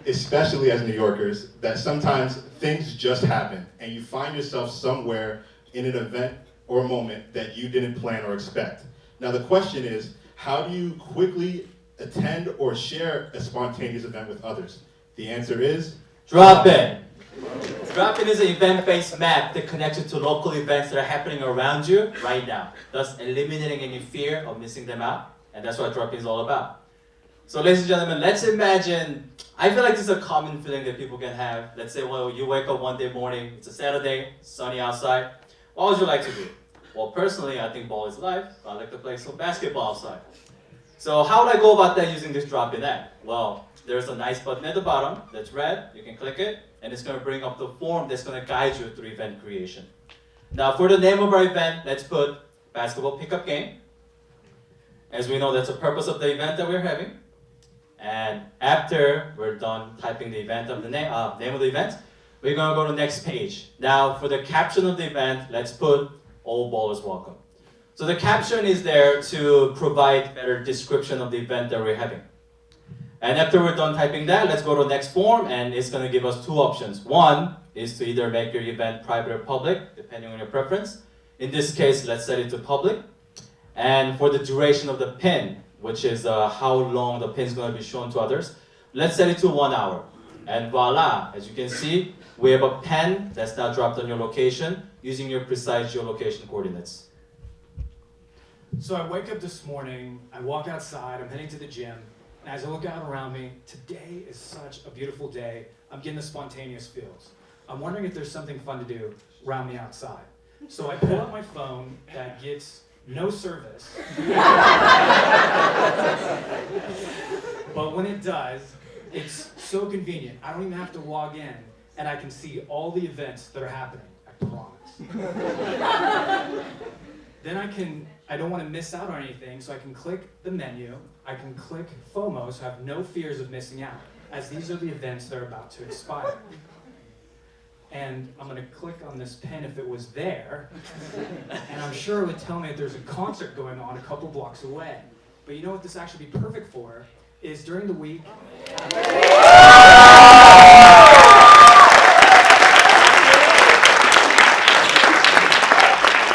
Especially as New Yorkers, that sometimes things just happen, and you find yourself somewhere in an event or a moment that you didn't plan or expect. Now the question is, how do you quickly attend or share a spontaneous event with others? The answer is Dropin. Dropin is an event-based map that connects you to local events that are happening around you right now, thus eliminating any fear of missing them out, and that's what Dropin is all about. So ladies and gentlemen, let's imagine, I feel like this is a common feeling that people can have. Let's say, well, you wake up one day morning, it's a Saturday, sunny outside. What would you like to do? Well, personally, I think ball is life, so I like to play some basketball outside. So how would I go about that using this Dropin app? Well, there's a nice button at the bottom that's red, you can click it, and it's going to bring up the form that's going to guide you through event creation. Now for the name of our event, let's put basketball pickup game. As we know, that's the purpose of the event that we're having. And after we're done typing the event of the name of the event, we're going to go to the next page. Now for the caption of the event, let's put all ballers welcome. So the caption is there to provide better description of the event that we're having. And after we're done typing that, let's go to the next form, and it's going to give us two options. One is to either make your event private or public, depending on your preference. In this case, let's set it to public. And for the duration of the pin, which is how long the pin is going to be shown to others, let's set it to 1 hour. And voila, as you can see, we have a pen that's now dropped on your location using your precise geolocation coordinates. So I wake up this morning, I walk outside, I'm heading to the gym, and as I look out around me, today is such a beautiful day. I'm getting the spontaneous feels. I'm wondering if there's something fun to do around me outside. So I pull out my phone that gets no service. But when it does, it's so convenient. I don't even have to log in, and I can see all the events that are happening, I promise. Then I don't want to miss out on anything, so I can click the menu, I can click FOMO, so I have no fears of missing out, as these are the events that are about to expire. And I'm going to click on this pin if it was there, and I'm sure it would tell me that there's a concert going on a couple blocks away. But you know what this actually be perfect for is during the week.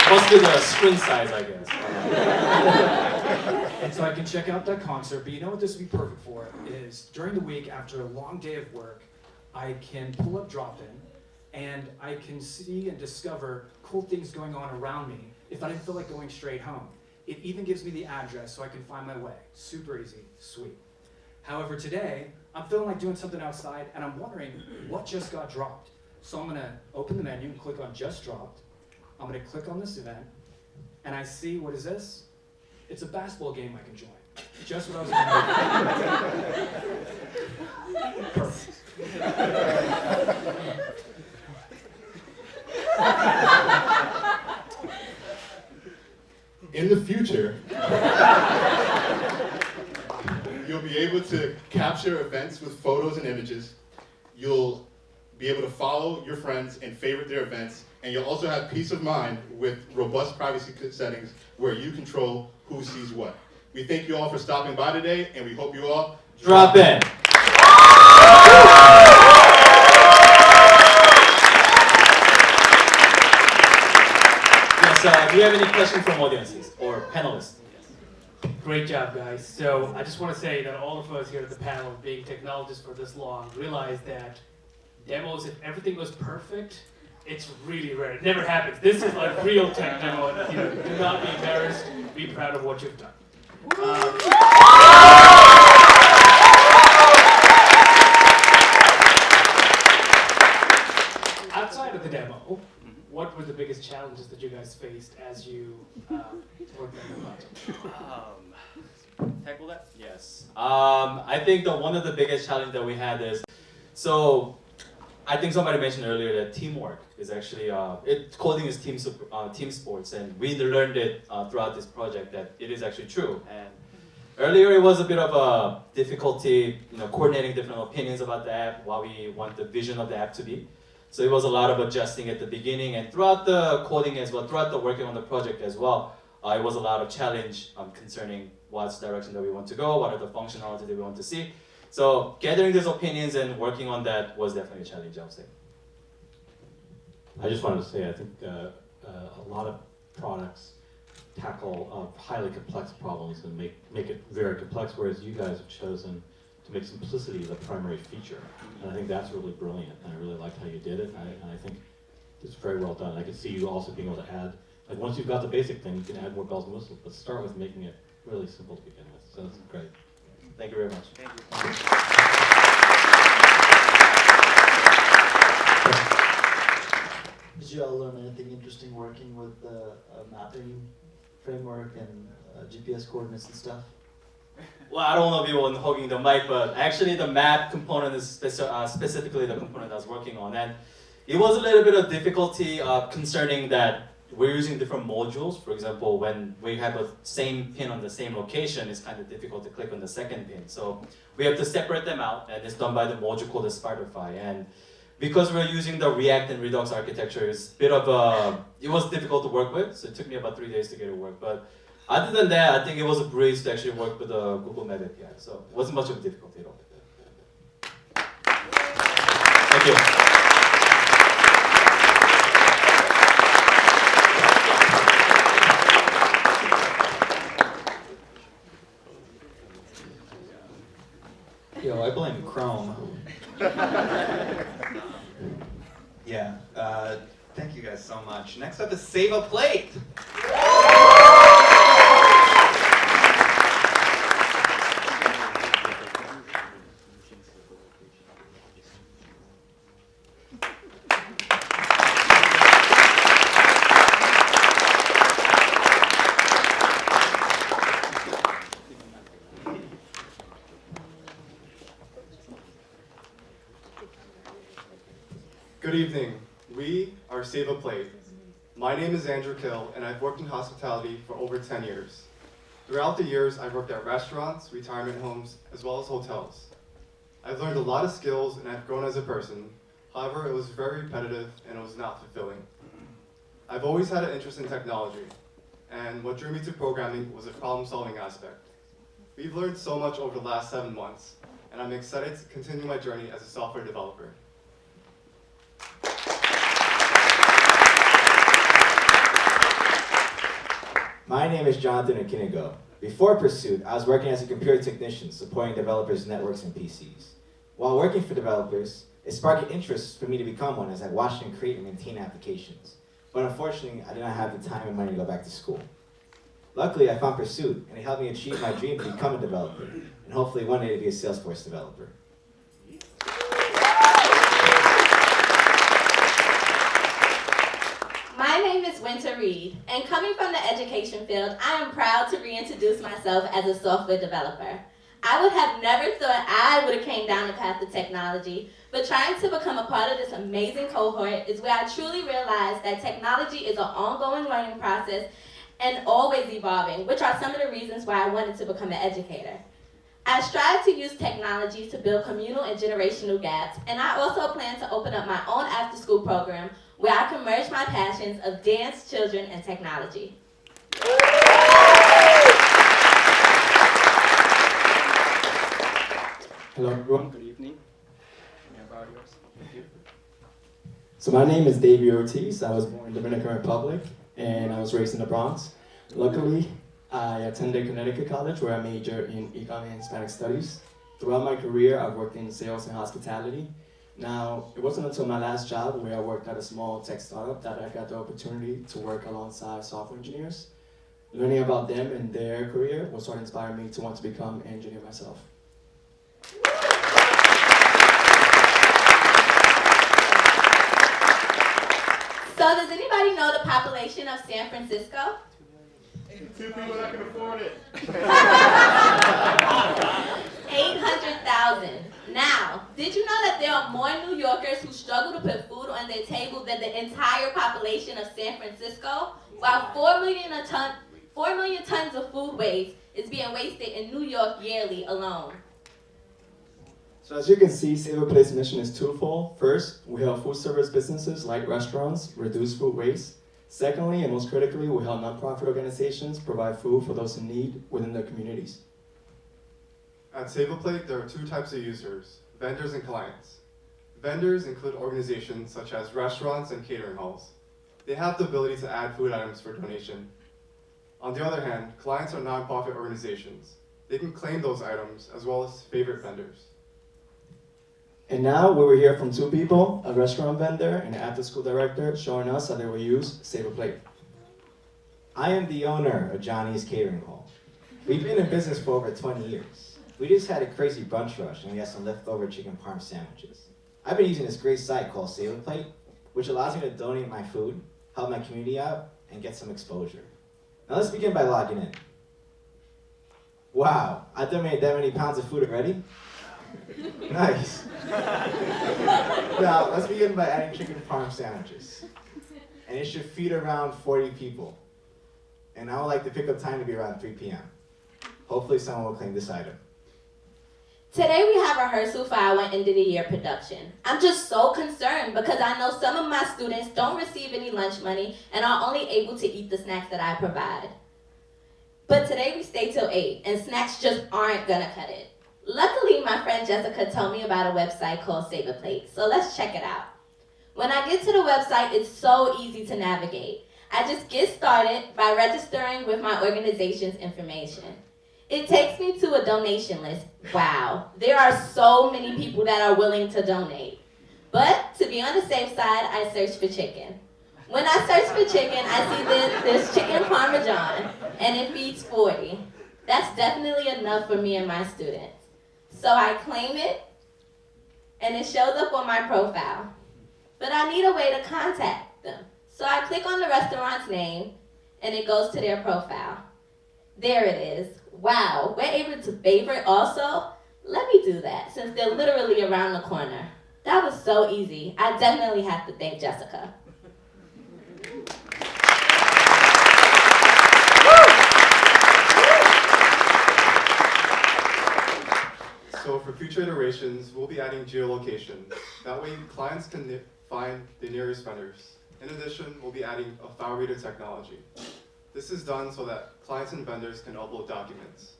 Must be the screen size, I guess. And so I can check out that concert, but you know what this would be perfect for is during the week after a long day of work, I can pull up Dropin, and I can see and discover cool things going on around me if I didn't feel like going straight home. It even gives me the address so I can find my way. Super easy, sweet. However, today, I'm feeling like doing something outside, and I'm wondering what just got dropped. So I'm gonna open the menu and click on Just Dropped. I'm gonna click on this event, and I see, what is this? It's a basketball game I can join. Just what I was gonna do. Perfect. In the future, you'll be able to capture events with photos and images. You'll be able to follow your friends and favorite their events, And you'll also have peace of mind with robust privacy settings where you control who sees what. We thank you all for stopping by today, and we hope you all Drop in. Yes, do you have any questions from audiences or panelists? Great job, guys. So I just want to say that all of us here at the panel, being technologists for this long, realize that demos, if everything was perfect, it's really rare. It never happens. This is like real tech demo. You know, do not be embarrassed. Be proud of what you've done. Outside of the demo, what were the biggest challenges that you guys faced as you worked on the project? Tackle that? Yes. I think one of the biggest challenge that we had is, so I think somebody mentioned earlier that teamwork is actually, coding is team sports, and we learned it throughout this project that it is actually true. And earlier it was a bit of a difficulty, coordinating different opinions about the app, what we want the vision of the app to be. So it was a lot of adjusting at the beginning, and throughout the coding as well, throughout the working on the project as well, it was a lot of challenge concerning what's the direction that we want to go, what are the functionality that we want to see. So gathering these opinions and working on that was definitely a challenge, I would say. I just wanted to say, I think a lot of products tackle highly complex problems and make it very complex, whereas you guys have chosen to make simplicity the primary feature. And I think that's really brilliant, and I really liked how you did it, and I think it's very well done. I can see you also being able to add, like once you've got the basic thing, you can add more bells and whistles, but start with making it really simple to begin with. So that's great. Thank you very much. Thank you. Did you all learn anything interesting working with the mapping framework and GPS coordinates and stuff? Well, I don't know if you were hogging the mic, but actually the map component is specifically the component I was working on. And it was a little bit of difficulty concerning that we're using different modules. For example, when we have a same pin on the same location, it's kind of difficult to click on the second pin. So we have to separate them out, and it's done by the module called the Spiderfy. And because we're using the React and Redux architecture, it's a bit of it was difficult to work with, so it took me about 3 days to get it work. But other than that, I think it was a breeze to actually work with the Google Map API, so it wasn't much of a difficulty at all. Thank you. Yo, I blame Chrome. Yeah, thank you guys so much. Next up is Save a Plate. Good evening. We are Save a Plate. My name is Andrew Kill, and I've worked in hospitality for over 10 years. Throughout the years, I've worked at restaurants, retirement homes, as well as hotels. I've learned a lot of skills, and I've grown as a person. However, it was very repetitive, and it was not fulfilling. I've always had an interest in technology, and what drew me to programming was a problem-solving aspect. We've learned so much over the last 7 months, and I'm excited to continue my journey as a software developer. My name is Jonathan Okinigo. Before Pursuit, I was working as a computer technician supporting developers' networks and PCs. While working for developers, it sparked an interest for me to become one as I watched them create and maintain applications. But unfortunately, I did not have the time and money to go back to school. Luckily, I found Pursuit, and it helped me achieve my dream to become a developer, and hopefully one day to be a Salesforce developer. My name is Winter Reed, and coming from the education field, I am proud to reintroduce myself as a software developer. I would have never thought I would have came down the path of technology, but trying to become a part of this amazing cohort is where I truly realized that technology is an ongoing learning process and always evolving, which are some of the reasons why I wanted to become an educator. I strive to use technology to build communal and generational gaps, and I also plan to open up my own after-school program where I can merge my passions of dance, children, and technology. Hello everyone, good evening. About yours. Thank you. So my name is Davey Ortiz. I was born in Dominican Republic and I was raised in the Bronx. Luckily, I attended Connecticut College where I majored in Econ and Hispanic Studies. Throughout my career, I've worked in sales and hospitality. Now, it wasn't until my last job where I worked at a small tech startup that I got the opportunity to work alongside software engineers. Learning about them and their career was what inspired me to want to become an engineer myself. So does anybody know the population of San Francisco? 2 people that can afford it. 800,000. Now, did you know that there are more New Yorkers who struggle to put food on their table than the entire population of San Francisco? While 4 million tons of food waste is being wasted in New York yearly alone. So as you can see, Save a Plate's mission is twofold. First, we help food service businesses like restaurants reduce food waste. Secondly, and most critically, we help nonprofit organizations provide food for those in need within their communities. At Save a Plate, there are 2 types of users, vendors and clients. Vendors include organizations such as restaurants and catering halls. They have the ability to add food items for donation. On the other hand, clients are nonprofit organizations. They can claim those items as well as favorite vendors. And now we will hear from 2 people, a restaurant vendor and an after-school director, showing us how they will use Save a Plate. I am the owner of Johnny's Catering Hall. We've been in business for over 20 years. We just had a crazy brunch rush and we had some leftover chicken parm sandwiches. I've been using this great site called Save a Plate, which allows me to donate my food, help my community out, and get some exposure. Now let's begin by logging in. Wow, I donated that many pounds of food already? Nice. Now, let's begin by adding chicken parm sandwiches. And it should feed around 40 people. And I would like the pickup time to be around 3 p.m. Hopefully someone will claim this item. Today we have rehearsal for our end of the year production. I'm just so concerned because I know some of my students don't receive any lunch money and are only able to eat the snacks that I provide. But today we stay till 8 and snacks just aren't gonna cut it. Luckily, my friend Jessica told me about a website called Save a Plate, so let's check it out. When I get to the website, it's so easy to navigate. I just get started by registering with my organization's information. It takes me to a donation list. Wow, there are so many people that are willing to donate. But to be on the safe side, I search for chicken. When I search for chicken, I see this chicken parmesan, and it feeds 40. That's definitely enough for me and my students. So I claim it, and it shows up on my profile. But I need a way to contact them. So I click on the restaurant's name, and it goes to their profile. There it is. Wow, we're able to favorite also? Let me do that, since they're literally around the corner. That was so easy. I definitely have to thank Jessica. So for future iterations, we'll be adding geolocation. That way clients can find the nearest vendors. In addition, we'll be adding a file reader technology. This is done so that clients and vendors can upload documents.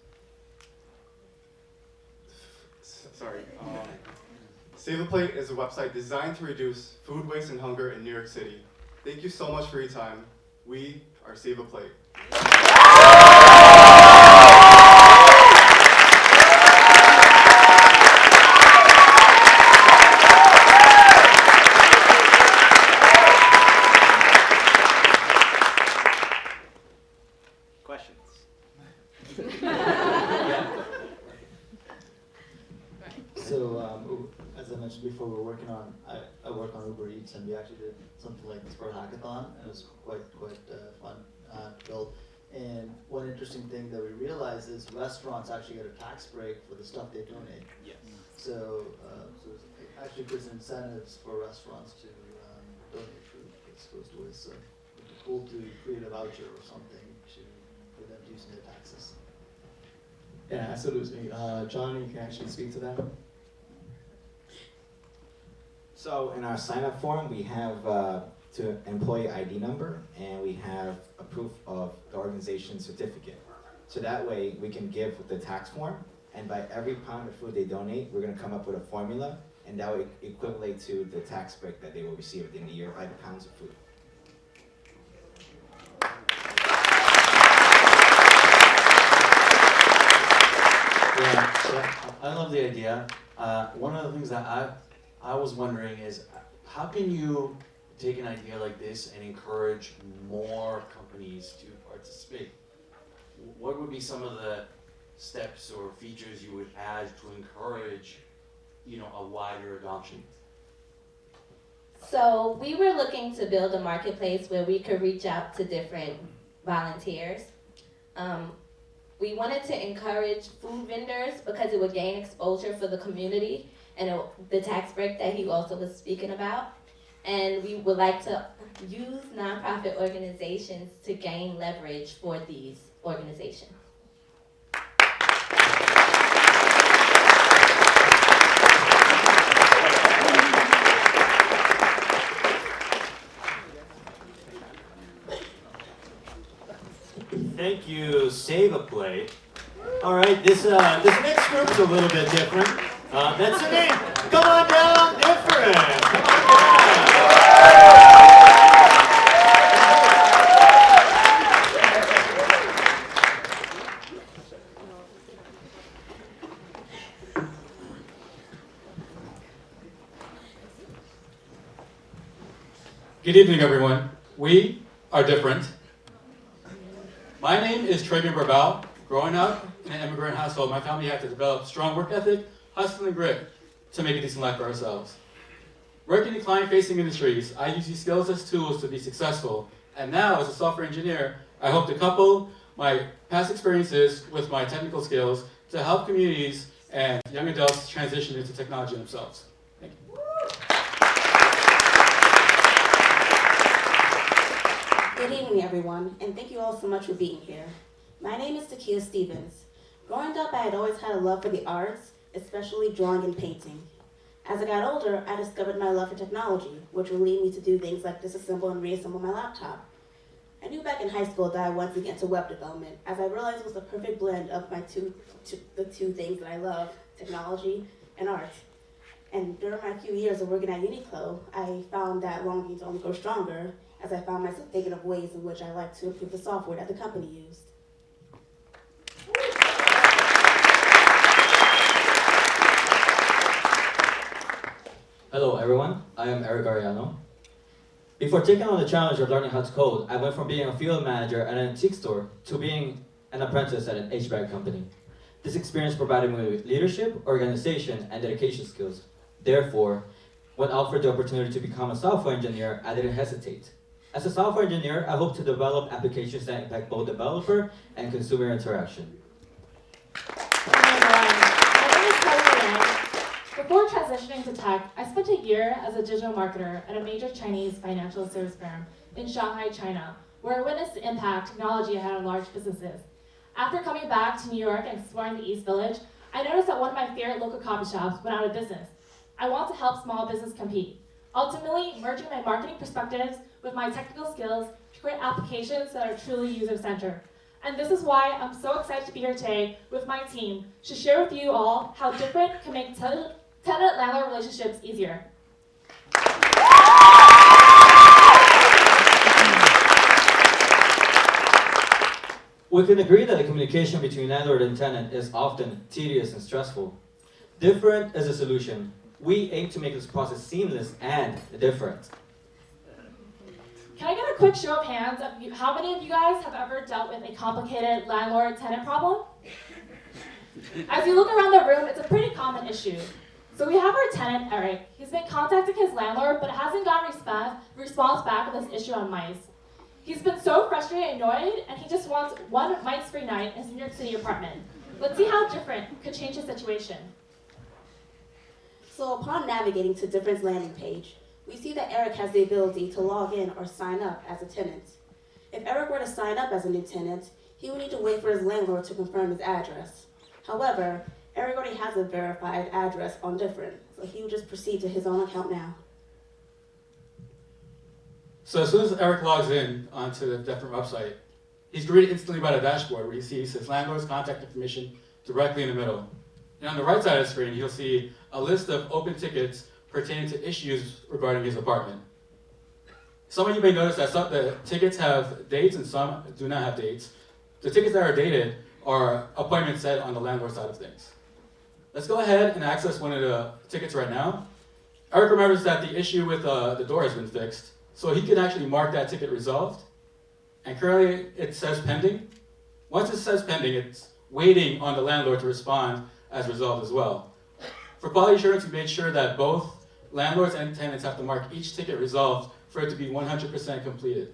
Save a Plate is a website designed to reduce food waste and hunger in New York City. Thank you so much for your time. We are Save a Plate. As I mentioned before, we're working on, I work on Uber Eats, and we actually did something like this for a hackathon, and it was quite fun to build. And one interesting thing that we realized is restaurants actually get a tax break for the stuff they donate. Yes. So it actually gives incentives for restaurants to donate food that's goes to waste. So it'd be cool to create a voucher or something for them to use in their taxes. Yeah, absolutely. John, you can actually speak to that. So in our sign-up form, we have to employee ID number, and we have a proof of the organization certificate. So that way we can give the tax form, and by every pound of food they donate, we're gonna come up with a formula, and that will equivalent to the tax break that they will receive within the year by the pounds of food. Yeah, so I love the idea. One of the things that I was wondering is, how can you take an idea like this and encourage more companies to participate? What would be some of the steps or features you would add to encourage, a wider adoption? So we were looking to build a marketplace where we could reach out to different volunteers. We wanted to encourage food vendors because it would gain exposure for the community and the tax break that he also was speaking about. And we would like to use nonprofit organizations to gain leverage for these organizations. Thank you, Save a Plate. All right, this next group's a little bit different. That's the name. Come on down, DiffRent. Come on Good evening, everyone. We are DiffRent. My name is Traegan Barbal. Growing up in an immigrant household, my family had to develop strong work ethic, hustle, and grit to make a decent life for ourselves. Working in client-facing industries, I use these skills as tools to be successful. And now, as a software engineer, I hope to couple my past experiences with my technical skills to help communities and young adults transition into technology themselves. Thank you. Good evening, everyone, and thank you all so much for being here. My name is Takia Stevens. Growing up, I had always had a love for the arts, especially drawing and painting. As I got older, I discovered my love for technology, which would lead me to do things like disassemble and reassemble my laptop. I knew back in high school that I wanted to get into web development, as I realized it was the perfect blend of the two things that I love, technology and art. And during my few years of working at Uniqlo, I found that longing to only grow stronger, as I found myself thinking of ways in which I like to improve the software that the company used. Hello everyone, I am Eric Ariano. Before taking on the challenge of learning how to code, I went from being a field manager at an antique store to being an apprentice at an HVAC company. This experience provided me with leadership, organization, and dedication skills. Therefore, when offered the opportunity to become a software engineer, I didn't hesitate. As a software engineer, I hope to develop applications that impact both developer and consumer interaction. Before transitioning to tech, I spent a year as a digital marketer at a major Chinese financial service firm in Shanghai, China, where I witnessed the impact technology had on large businesses. After coming back to New York and exploring the East Village, I noticed that one of my favorite local coffee shops went out of business. I want to help small business compete, ultimately merging my marketing perspectives with my technical skills to create applications that are truly user-centered. And this is why I'm so excited to be here today with my team to share with you all how DiffRent can make tenant-landlord relationships easier. We can agree that the communication between landlord and tenant is often tedious and stressful. DiffRent is a solution. We aim to make this process seamless and different. Can I get a quick show of hands of how many of you guys have ever dealt with a complicated landlord-tenant problem? As you look around the room, it's a pretty common issue. So we have our tenant, Eric. He's been contacting his landlord, but hasn't gotten response back on this issue on mice. He's been so frustrated and annoyed, and he just wants one mice-free night in his New York City apartment. Let's see how DiffRent could change the situation. So upon navigating to DiffRent's landing page, we see that Eric has the ability to log in or sign up as a tenant. If Eric were to sign up as a new tenant, he would need to wait for his landlord to confirm his address. However, Eric already has a verified address on DiffRent, so he would just proceed to his own account now. So as soon as Eric logs in onto the DiffRent website, he's greeted instantly by the dashboard where he sees his landlord's contact information directly in the middle. And on the right side of the screen, he'll see a list of open tickets pertaining to issues regarding his apartment. Some of you may notice that some the tickets have dates and some do not have dates. The tickets that are dated are appointments set on the landlord side of things. Let's go ahead and access one of the tickets right now. Eric remembers that the issue with the door has been fixed, so he can actually mark that ticket resolved. And currently it says pending. Once it says pending, it's waiting on the landlord to respond as resolved as well. For quality assurance, we made sure that both landlords and tenants have to mark each ticket resolved for it to be 100% completed.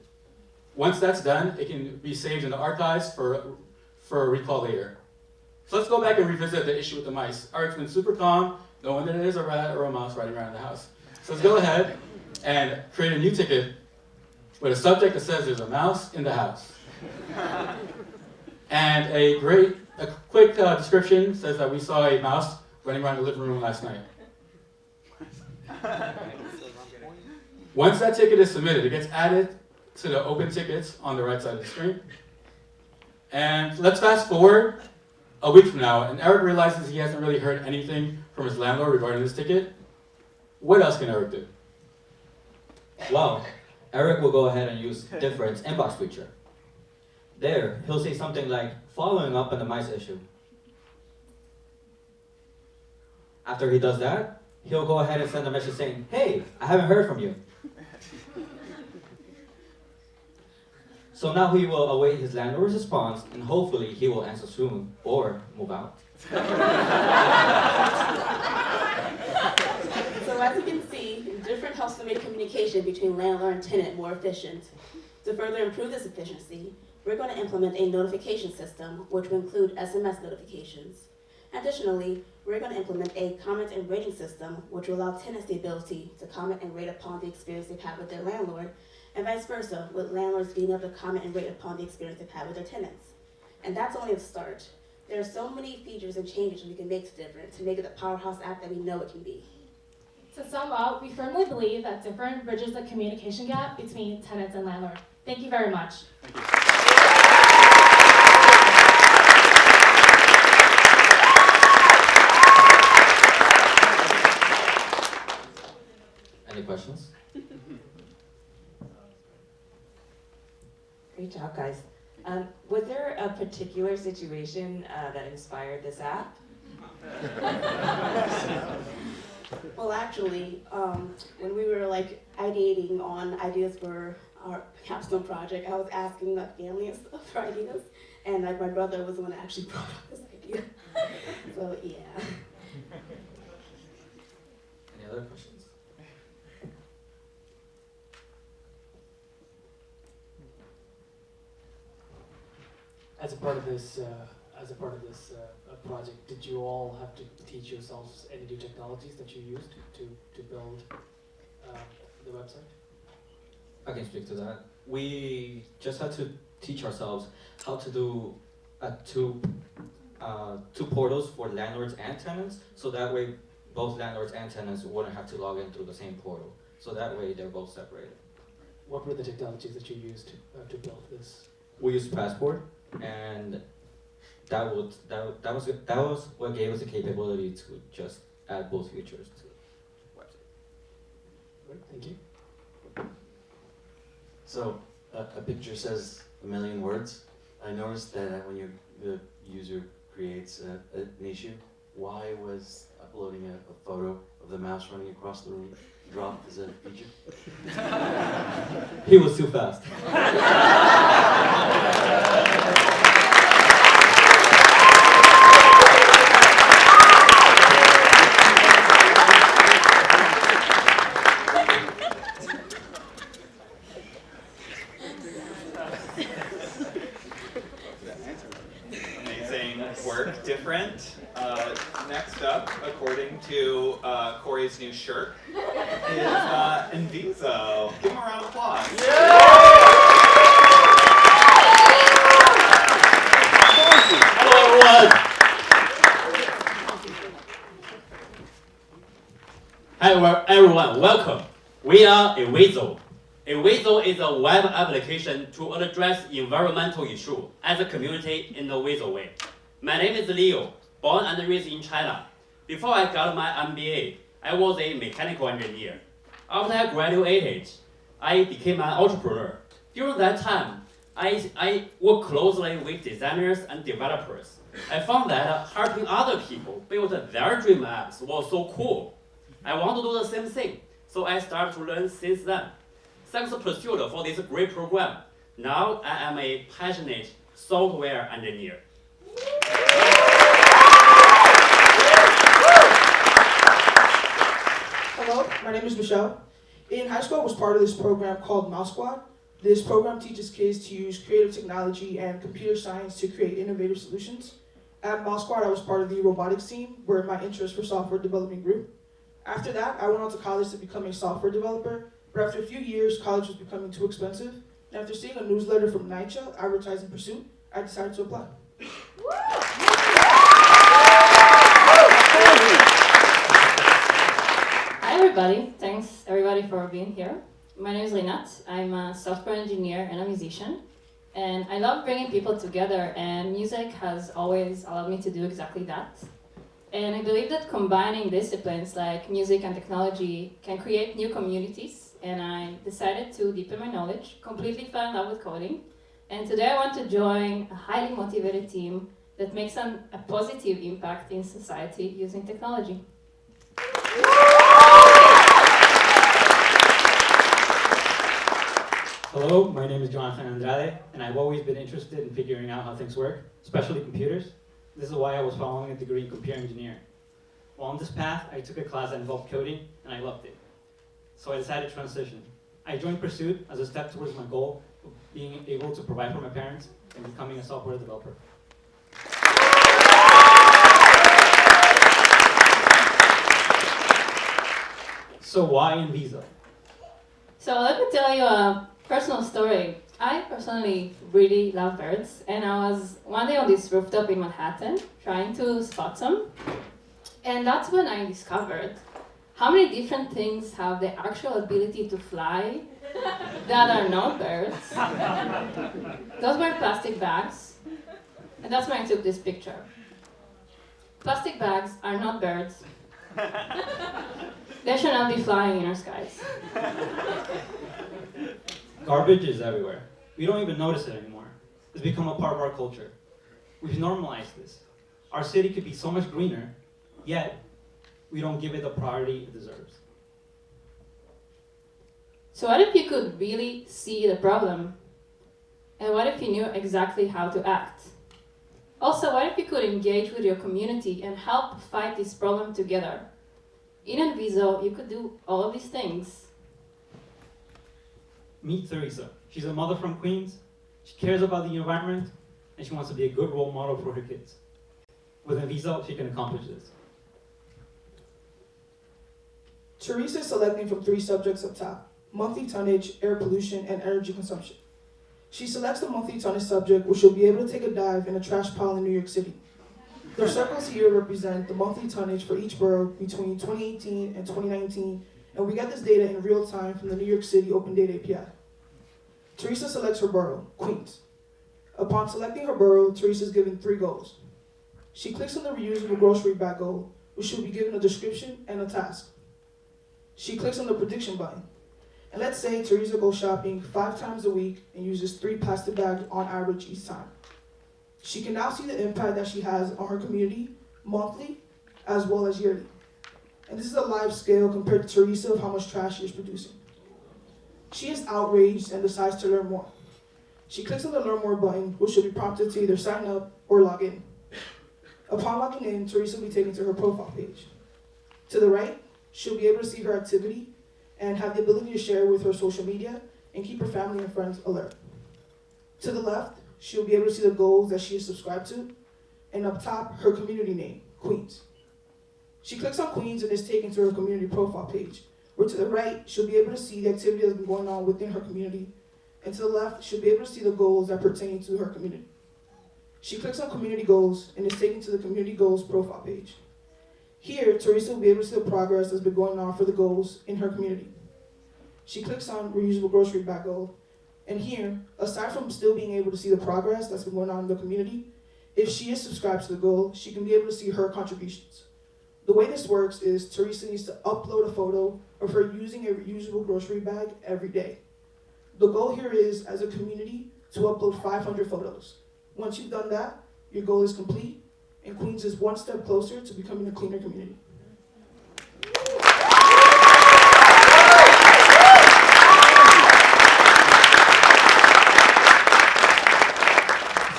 Once that's done, it can be saved in the archives for a recall later. So let's go back and revisit the issue with the mice. Eric's been super calm, knowing that it is a rat or a mouse riding around the house. So let's go ahead and create a new ticket with a subject that says there's a mouse in the house. And a quick description says that we saw a mouse running around the living room last night. Once that ticket is submitted, it gets added to the open tickets on the right side of the screen. And let's fast forward a week from now, and Eric realizes he hasn't really heard anything from his landlord regarding this ticket. What else can Eric do? Well, Eric will go ahead and use DiffRent's inbox feature. There, he'll say something like, following up on the mice issue. After he does that, he'll go ahead and send a message saying, hey, I haven't heard from you. So now he will await his landlord's response, and hopefully he will answer soon or move out. So as you can see, DiffRent helps to make communication between landlord and tenant more efficient. To further improve this efficiency, we're going to implement a notification system, which will include SMS notifications. Additionally, we're going to implement a comment and rating system, which will allow tenants the ability to comment and rate upon the experience they've had with their landlord, and vice versa, with landlords being able to comment and rate upon the experience they've had with their tenants. And that's only the start. There are so many features and changes we can make to DiffRent to make it the powerhouse app that we know it can be. To sum up, we firmly believe that DiffRent bridges the communication gap between tenants and landlords. Thank you very much. Thank you. Any questions? Great job, guys. Was there a particular situation that inspired this app? Well, actually, when we were ideating on ideas for our capstone project, I was asking my family and stuff for ideas, and my brother was the one that actually brought up this idea. So yeah. Any other questions? As a part of this project, did you all have to teach yourselves any new technologies that you used to build the website? I can speak to that. We just had to teach ourselves how to do two portals for landlords and tenants, so that way both landlords and tenants wouldn't have to log in through the same portal. So that way they're both separated. What were the technologies that you used to build this? We used Passport, and that was what gave us the capability to just add both features to the website. Great, thank you. So a picture says a million words. I noticed that when the user creates an issue, why was uploading a photo of the mouse running across the room dropped as a feature? He was too fast. Amazing work, DiffRent. Next up, according to Corey's new shirt, is Envizo. Give him a round of applause. Hello, everyone. Hi, everyone. Welcome. We are Envizo. Envizo is a web application to address environmental issues as a community in a Envizo way. My name is Leo, born and raised in China. Before I got my MBA, I was a mechanical engineer. After I graduated, I became an entrepreneur. During that time, I worked closely with designers and developers. I found that helping other people build their dream apps was so cool. I want to do the same thing, so I started to learn since then. Thanks to pursuit for this great program, now I am a passionate software engineer. Hello, my name is Michelle. In high school, I was part of this program called Mouse Squad. This program teaches kids to use creative technology and computer science to create innovative solutions. At Mouse Squad, I was part of the robotics team, where my interest for software development grew. After that, I went on to college to become a software developer, but after a few years, college was becoming too expensive. And after seeing a newsletter from NYCHA, Advertising Pursuit, I decided to apply. Hi everybody, thanks everybody for being here. My name is Rinat, I'm a software engineer and a musician. And I love bringing people together, and music has always allowed me to do exactly that. And I believe that combining disciplines like music and technology can create new communities, and I decided to deepen my knowledge, completely fell in love with coding. And today I want to join a highly motivated team that makes a positive impact in society using technology. Hello, my name is Jonathan Andrade, and I've always been interested in figuring out how things work, especially computers. This is why I was following a degree in computer engineering. While on this path, I took a class that involved coding, and I loved it. So I decided to transition. I joined Pursuit as a step towards my goal of being able to provide for my parents and becoming a software developer. So why Envizo? So let me tell you a personal story. I personally really love birds, and I was one day on this rooftop in Manhattan trying to spot some. And that's when I discovered how many different things have the actual ability to fly that are not birds. Those were plastic bags, and that's when I took this picture. Plastic bags are not birds. They should not be flying in our skies. Garbage is everywhere. We don't even notice it anymore. It's become a part of our culture. We've normalized this. Our city could be so much greener, yet we don't give it the priority it deserves. So what if you could really see the problem? And what if you knew exactly how to act? Also, what if you could engage with your community and help fight this problem together? In Envizo, you could do all of these things. Meet Teresa. She's a mother from Queens. She cares about the environment, and she wants to be a good role model for her kids. With Envizo, she can accomplish this. Teresa is selecting from 3 subjects up top: monthly tonnage, air pollution, and energy consumption. She selects the monthly tonnage subject, where she'll be able to take a dive in a trash pile in New York City. The circles here represent the monthly tonnage for each borough between 2018 and 2019, and we get this data in real time from the New York City Open Data API. Teresa selects her borough, Queens. Upon selecting her borough, Teresa is given 3 goals. She clicks on the reusable grocery bag goal, which she'll be given a description and a task. She clicks on the prediction button. And let's say Teresa goes shopping 5 times a week and uses 3 plastic bags on average each time. She can now see the impact that she has on her community, monthly, as well as yearly. And this is a live scale compared to Teresa of how much trash she is producing. She is outraged and decides to learn more. She clicks on the Learn More button, which will be prompted to either sign up or log in. Upon logging in, Teresa will be taken to her profile page. To the right, she'll be able to see her activity and have the ability to share with her social media and keep her family and friends alert. To the left, she'll be able to see the goals that she is subscribed to, and up top, her community name, Queens. She clicks on Queens and is taken to her community profile page, where to the right, she'll be able to see the activity that's been going on within her community, and to the left, she'll be able to see the goals that pertain to her community. She clicks on community goals and is taken to the community goals profile page. Here, Teresa will be able to see the progress that's been going on for the goals in her community. She clicks on reusable grocery bag goal, and here, aside from still being able to see the progress that's been going on in the community, if she is subscribed to the goal, she can be able to see her contributions. The way this works is Teresa needs to upload a photo of her using a reusable grocery bag every day. The goal here is, as a community, to upload 500 photos. Once you've done that, your goal is complete, and Queens is one step closer to becoming a cleaner community.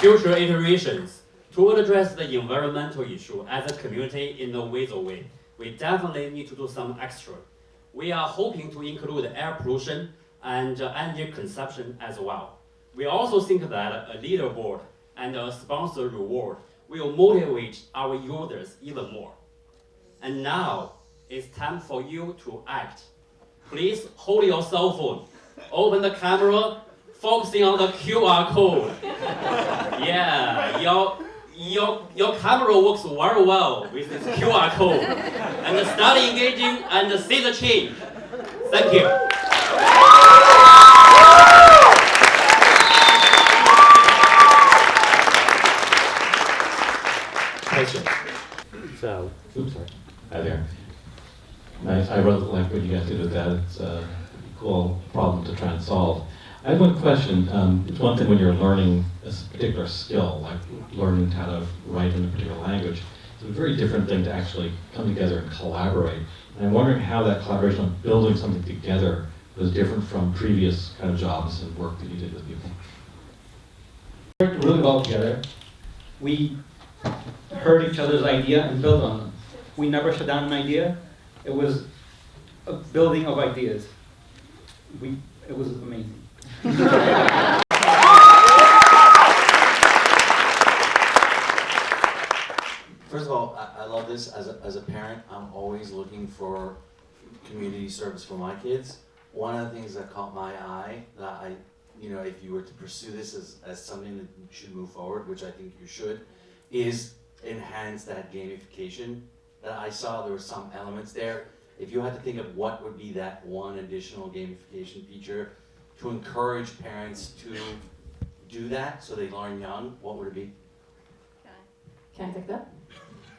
Future iterations. To address the environmental issue as a community in a Envizo way, we definitely need to do some extra. We are hoping to include air pollution and energy consumption as well. We also think that a leaderboard and a sponsor reward will motivate our users even more. And now it's time for you to act. Please hold your cell phone, open the camera, focusing on the QR code. Yeah, your camera works very well with this QR code. And start engaging and see the change. Thank you. So, oops, sorry. Hi there. I really like what you guys did with that. It's a cool problem to try and solve. I have one question. It's one thing when you're learning a particular skill, like learning how to write in a particular language. It's a very different thing to actually come together and collaborate. And I'm wondering how that collaboration of building something together was different from previous kind of jobs and work that you did with people. We worked really well together. We heard each other's idea and built on them. We never shut down an idea. It was a building of ideas. It was amazing. First of all, I love this. As a parent, I'm always looking for community service for my kids. One of the things that caught my eye, that if you were to pursue this as something that you should move forward, which I think you should, is enhance that gamification. That I saw there were some elements there. If you had to think of what would be that one additional gamification feature to encourage parents to do that so they learn young, what would it be? Can I take that?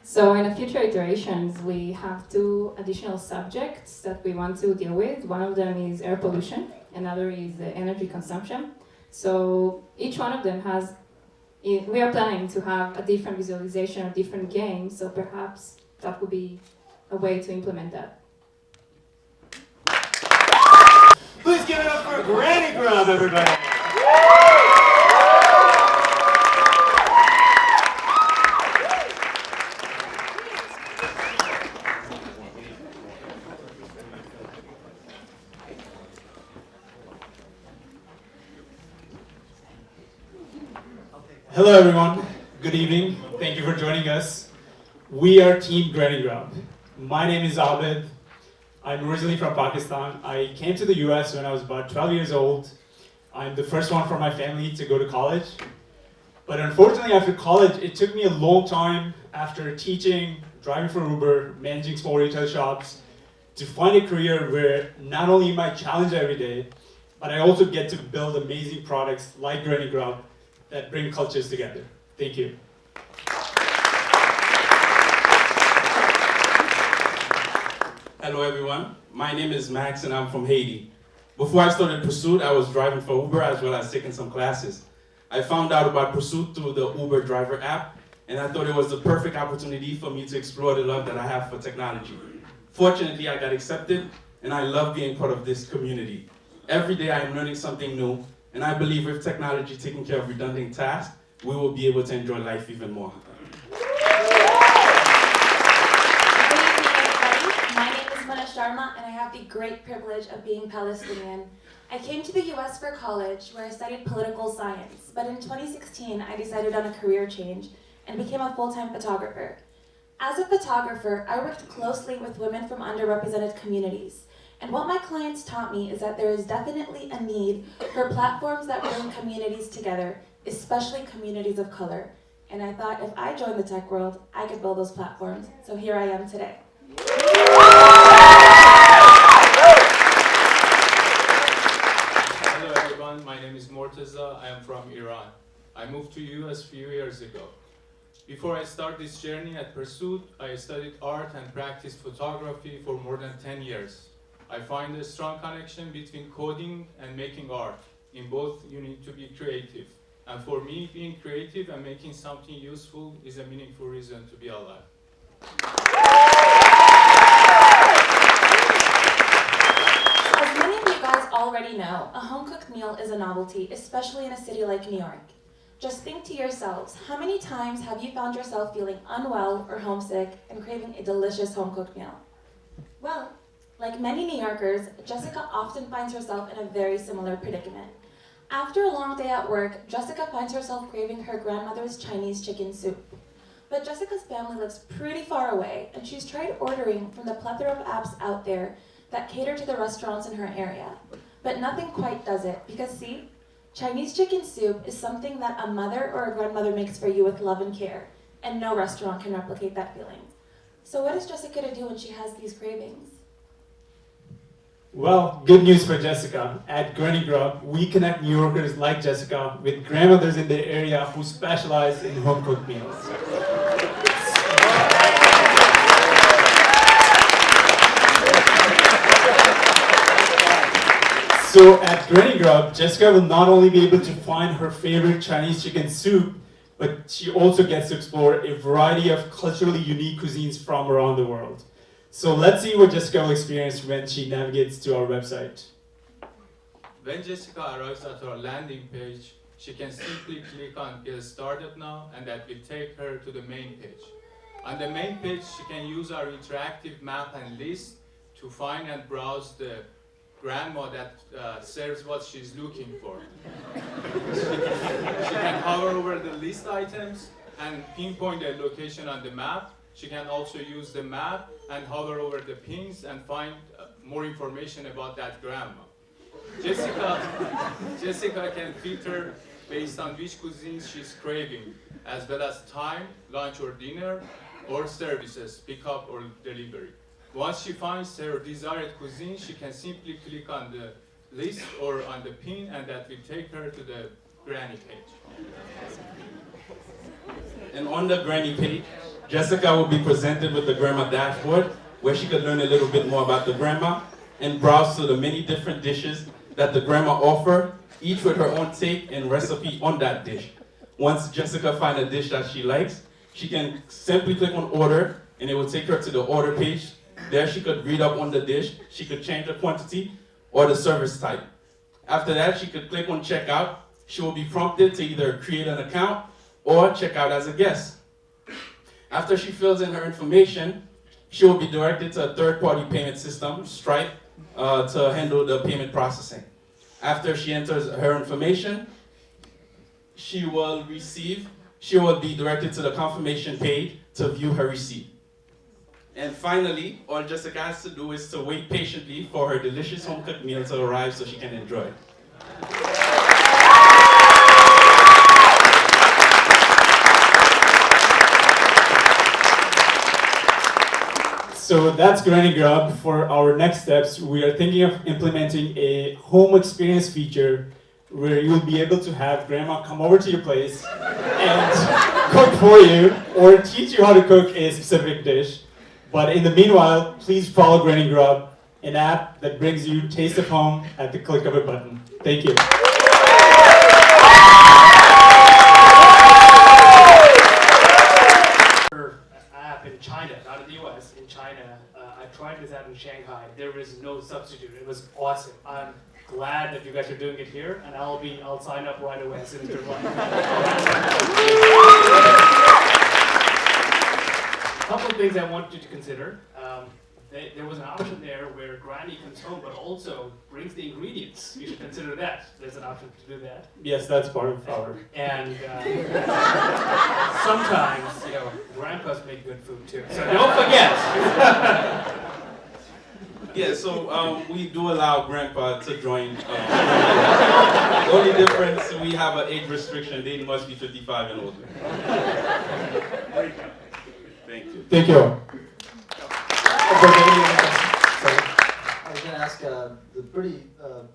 So in the future iterations, we have 2 additional subjects that we want to deal with. One of them is air pollution, another is energy consumption. So each one of them has, we are planning to have a different visualization of different games, so perhaps that would be a way to implement that. Please give it up for GrannyGrub, everybody! Hello everyone, good evening, thank you for joining us. We are Team GrannyGrub. My name is Abid. I'm originally from Pakistan. I came to the US when I was about 12 years old. I'm the first one from my family to go to college. But unfortunately after college, it took me a long time after teaching, driving for Uber, managing small retail shops, to find a career where not only am I challenged every day, but I also get to build amazing products like GrannyGrub that bring cultures together. Thank you. Hello everyone, my name is Max and I'm from Haiti. Before I started Pursuit, I was driving for Uber as well as taking some classes. I found out about Pursuit through the Uber driver app, and I thought it was the perfect opportunity for me to explore the love that I have for technology. Fortunately, I got accepted, and I love being part of this community. Every day I am learning something new, and I believe with technology taking care of redundant tasks, we will be able to enjoy life even more. My name is Mana Sharma, and I have the great privilege of being Palestinian. I came to the US for college, where I studied political science, but in 2016, I decided on a career change and became a full-time photographer. As a photographer, I worked closely with women from underrepresented communities. And what my clients taught me is that there is definitely a need for platforms that bring communities together, especially communities of color. And I thought if I joined the tech world, I could build those platforms. So here I am today. everyone. My name is Mortaza. I am from Iran. I moved to US a few years ago. Before I started this journey at Pursuit, I studied art and practiced photography for more than 10 years. I find a strong connection between coding and making art. In both, you need to be creative. And for me, being creative and making something useful is a meaningful reason to be alive. As many of you guys already know, a home-cooked meal is a novelty, especially in a city like New York. Just think to yourselves, how many times have you found yourself feeling unwell or homesick and craving a delicious home-cooked meal? Well, like many New Yorkers, Jessica often finds herself in a very similar predicament. After a long day at work, Jessica finds herself craving her grandmother's Chinese chicken soup. But Jessica's family lives pretty far away, and she's tried ordering from the plethora of apps out there that cater to the restaurants in her area. But nothing quite does it, because see, Chinese chicken soup is something that a mother or a grandmother makes for you with love and care, and no restaurant can replicate that feeling. So what is Jessica to do when she has these cravings? Well, good news for Jessica. At GrannyGrub, we connect New Yorkers like Jessica with grandmothers in their area who specialize in home-cooked meals. So at GrannyGrub, Jessica will not only be able to find her favorite Chinese chicken soup, but she also gets to explore a variety of culturally unique cuisines from around the world. So let's see what Jessica will experience when she navigates to our website. When Jessica arrives at our landing page, she can simply click on Get Started Now, and that will take her to the main page. On the main page, she can use our interactive map and list to find and browse the grandma that serves what she's looking for. She can hover over the list items and pinpoint their location on the map. She can also use the map and hover over the pins and find more information about that grandma. Jessica can filter based on which cuisines she's craving, as well as time, lunch or dinner, or services, pickup or delivery. Once she finds her desired cuisine, she can simply click on the list or on the pin, and that will take her to the Granny page. And on the Granny page, Jessica will be presented with the grandma dashboard, where she could learn a little bit more about the grandma and browse through the many different dishes that the grandma offer, each with her own take and recipe on that dish. Once Jessica finds a dish that she likes, she can simply click on order, and it will take her to the order page. There she could read up on the dish, she could change the quantity or the service type. After that, she could click on checkout. She will be prompted to either create an account or check out as a guest. After she fills in her information, she will be directed to a third-party payment system, Stripe, to handle the payment processing. After she enters her information, she will be directed to the confirmation page to view her receipt. And finally, all Jessica has to do is to wait patiently for her delicious home-cooked meal to arrive so she can enjoy it. So that's GrannyGrub. For our next steps, we are thinking of implementing a home experience feature where you'll be able to have grandma come over to your place and cook for you or teach you how to cook a specific dish. But in the meanwhile, please follow GrannyGrub, an app that brings you taste of home at the click of a button. Thank you. App in China, not in the US, in China. I tried this app in Shanghai. There is no substitute. It was awesome. I'm glad that you guys are doing it here, and I'll sign up right away as soon as you're live. A couple of things I want you to consider. There was an option there where Granny comes home but also brings the ingredients. You should consider that. There's an option to do that. Yes, that's part of our. And sometimes, grandpas make good food too. So don't forget. Yeah, so we do allow grandpa to join. The only difference, we have an age restriction. They must be 55 and older. Thank you. I was going to ask the pretty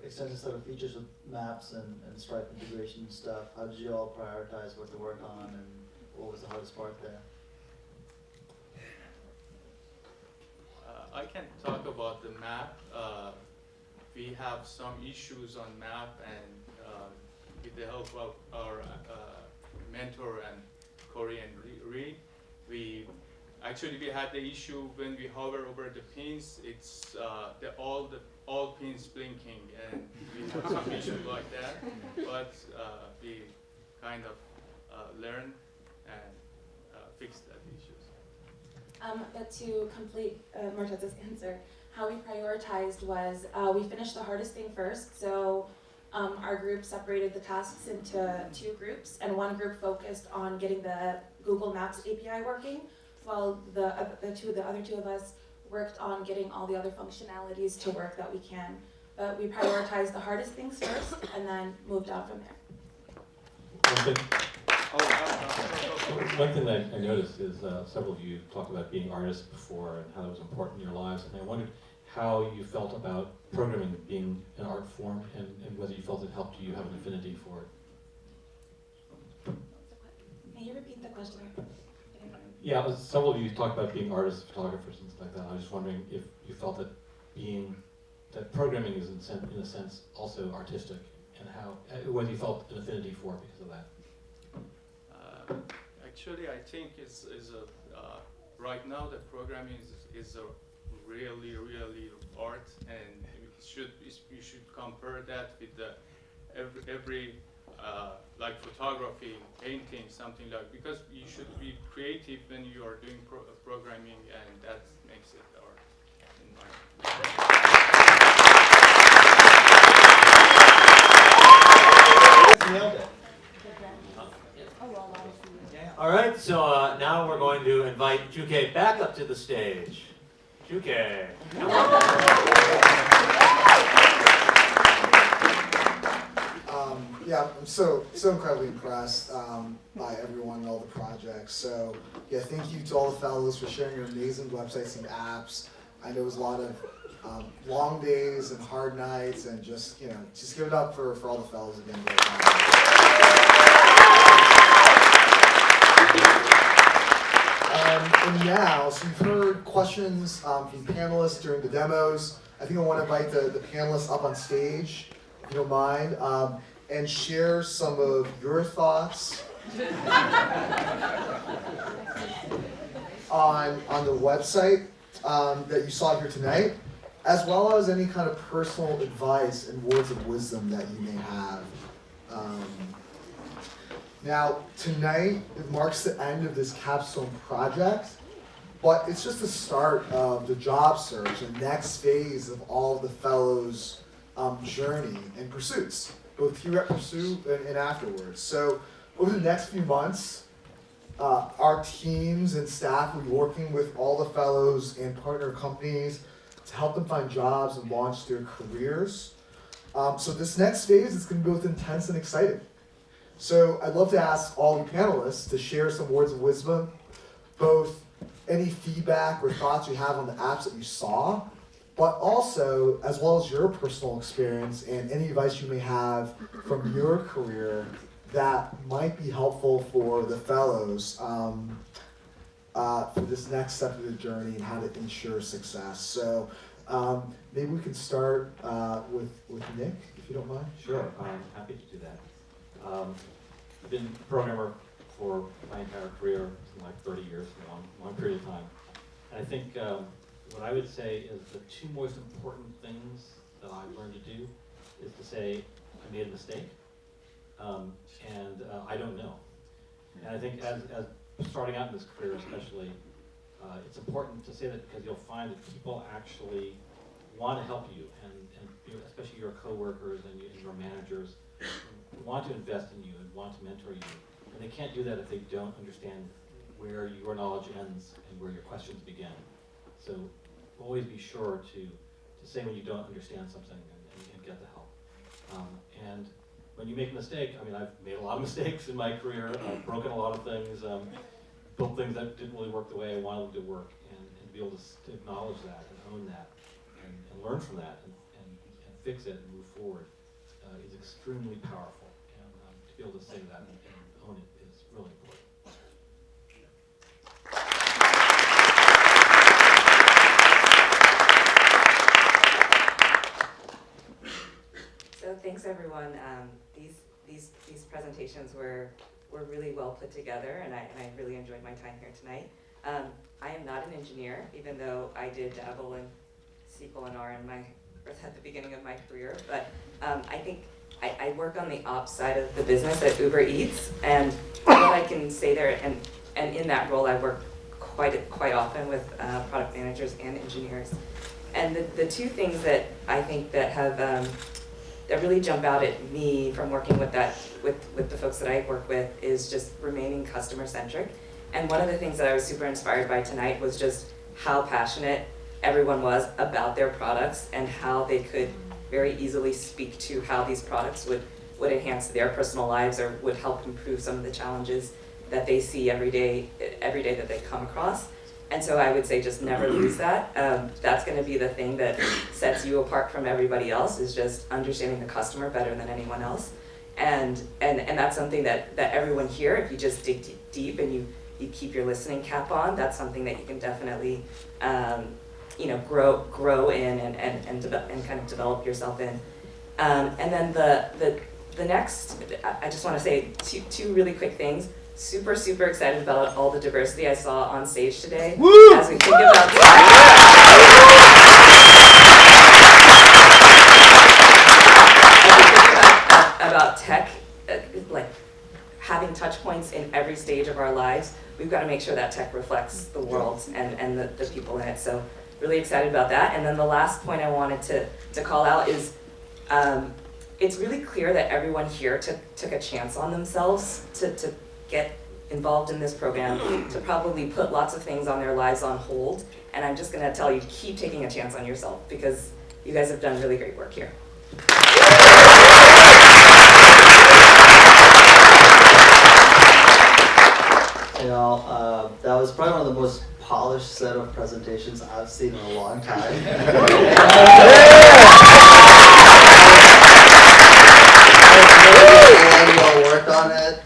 extensive set of features with maps and Stripe integration and stuff. How did you all prioritize what to work on, and what was the hardest part there? I can talk about the map. We have some issues on map, and with the help of our mentor and Corey and Reed, we had the issue when we hover over the pins. It's all pins blinking, and we have some issues like that. But we kind of learned and fixed that issues. But to complete Martez's answer, how we prioritized was we finished the hardest thing first. So our group separated the tasks into 2 groups, and one group focused on getting the Google Maps API working, while the other two of us worked on getting all the other functionalities to work that we can. But we prioritized the hardest things first, and then moved on from there. One thing that I noticed is several of you talked about being artists before and how that was important in your lives, and I wondered how you felt about programming being an art form, and whether you felt it helped you have an affinity for it. May you repeat the question? Yeah, several of you talked about being artists, photographers, and stuff like that. I was just wondering if you felt that programming is in a sense also artistic, and whether you felt an affinity for it because of that. Actually, I think right now the programming is a really art, and you should compare that with the every like photography, painting, something like, because you should be creative when you are doing programming, and that makes it art in my opinion. Nailed it. All right, so now we're going to invite Juke back up to the stage. Juke. Yeah, I'm so incredibly impressed by everyone and all the projects. So yeah, thank you to all the fellows for sharing your amazing websites and apps. I know it was a lot of long days and hard nights, and just give it up for all the fellows again. And now, so you've heard questions from panelists during the demos. I think I want to invite the panelists up on stage, if you don't mind, and share some of your thoughts on the website that you saw here tonight, as well as any kind of personal advice and words of wisdom that you may have. Now, tonight, it marks the end of this capstone project, but it's just the start of the job search, the next phase of all of the fellows' journey and pursuits, both here at Pursuit and afterwards. So over the next few months, our teams and staff will be working with all the fellows and partner companies to help them find jobs and launch their careers. So this next phase is going to be both intense and exciting. So I'd love to ask all the panelists to share some words of wisdom, both any feedback or thoughts you have on the apps that you saw, but also as well as your personal experience and any advice you may have from your career that might be helpful for the fellows for this next step of the journey and how to ensure success. So maybe we can start with Nick, if you don't mind. Sure, I'm happy to do that. I've been a programmer for my entire career, like 30 years, a long period of time. And I think what I would say is the 2 most important things that I've learned to do is to say, I made a mistake, and I don't know. And I think as starting out in this career especially, it's important to say that because you'll find that people actually want to help you, and especially your coworkers and your managers want to invest in you and want to mentor you. And they can't do that if they don't understand where your knowledge ends and where your questions begin. So always be sure to say when you don't understand something and get the help. And when you make a mistake, I mean, I've made a lot of mistakes in my career. I've broken a lot of things, built things that didn't really work the way I wanted them to work, and to be able to acknowledge that and own that, and learn from that and fix it and move forward is extremely powerful. And to be able to say that and own it is really important. So thanks everyone. These presentations were really well put together, and I really enjoyed my time here tonight. I am not an engineer, even though I did dabble in SQL and R at the beginning of my career. But I think I work on the ops side of the business at Uber Eats, and what I can say there, and in that role I work quite often with product managers and engineers. And the two things that I think that have that really jump out at me from working with the folks that I work with is just remaining customer centric. And one of the things that I was super inspired by tonight was just how passionate everyone was about their products and how they could very easily speak to how these products would enhance their personal lives or would help improve some of the challenges that they see every day that they come across. And so I would say just never lose that. That's going to be the thing that sets you apart from everybody else, is just understanding the customer better than anyone else. And that's something that everyone here, if you just dig deep and you keep your listening cap on, that's something that you can definitely grow in and kind of develop yourself in. And then the next, I just want to say two really quick things. Super excited about all the diversity I saw on stage today. Woo! As we think about tech, like having touch points in every stage of our lives, we've got to make sure that tech reflects the world and the people in it. So really excited about that. And then the last point I wanted to call out is it's really clear that everyone here took a chance on themselves to get involved in this program, to probably put lots of things on their lives on hold. And I'm just going to tell you, keep taking a chance on yourself, because you guys have done really great work here. You know, that was probably one of the most polished set of presentations I've seen in a long time. Well worked on it,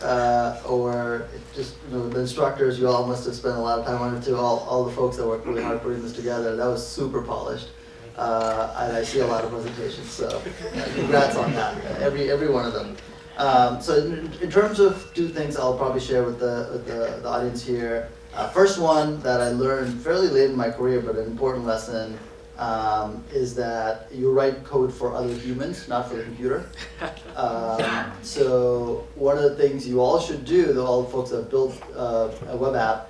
or just the instructors, you all must have spent a lot of time on it too. All the folks that worked really hard putting this together, that was super polished. And I see a lot of presentations, so congrats on that. Every one of them. So in terms of two things I'll probably share with the audience here. First one that I learned fairly late in my career, but an important lesson, is that you write code for other humans, not for the computer. So one of the things you all should do, all the folks that have built a web app,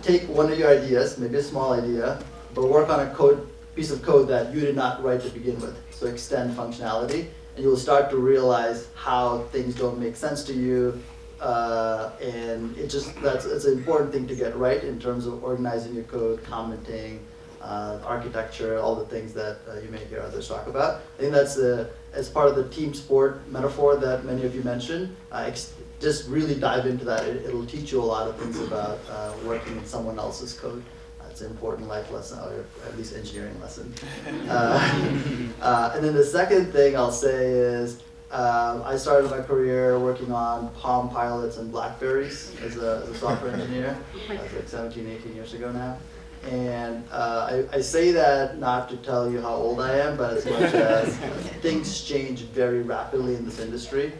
take one of your ideas, maybe a small idea, but work on a piece of code that you did not write to begin with. So extend functionality. And you'll start to realize how things don't make sense to you, and it's an important thing to get right in terms of organizing your code, commenting, architecture, all the things that you may hear others talk about. I think that's as part of the team sport metaphor that many of you mentioned. Just really dive into that. It'll teach you a lot of things about working in someone else's code. It's an important life lesson, or at least engineering lesson. And then the second thing I'll say is, I started my career working on Palm Pilots and Blackberries as a software engineer. That was like 17, 18 years ago now. And I say that not to tell you how old I am, but as much as things change very rapidly in this industry.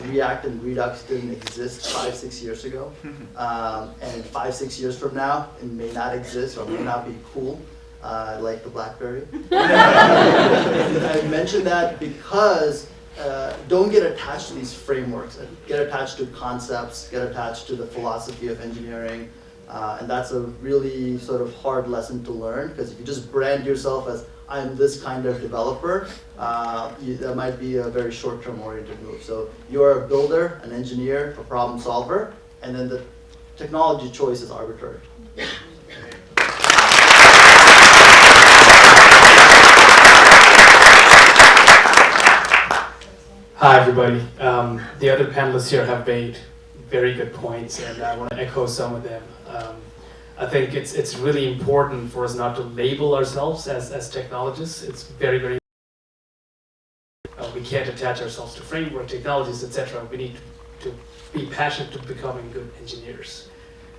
React and Redux didn't exist 5-6 years ago. And 5-6 years from now, it may not exist or may not be cool, like the BlackBerry. I mention that because don't get attached to these frameworks. Get attached to concepts, get attached to the philosophy of engineering. And that's a really sort of hard lesson to learn, because if you just brand yourself as I'm this kind of developer, that might be a very short-term oriented move. So you're a builder, an engineer, a problem solver, and then the technology choice is arbitrary. Hi, everybody. The other panelists here have made very good points, and I want to echo some of them. I think it's really important for us not to label ourselves as technologists. It's very, very we can't attach ourselves to framework technologies, etc. We need to be passionate to becoming good engineers.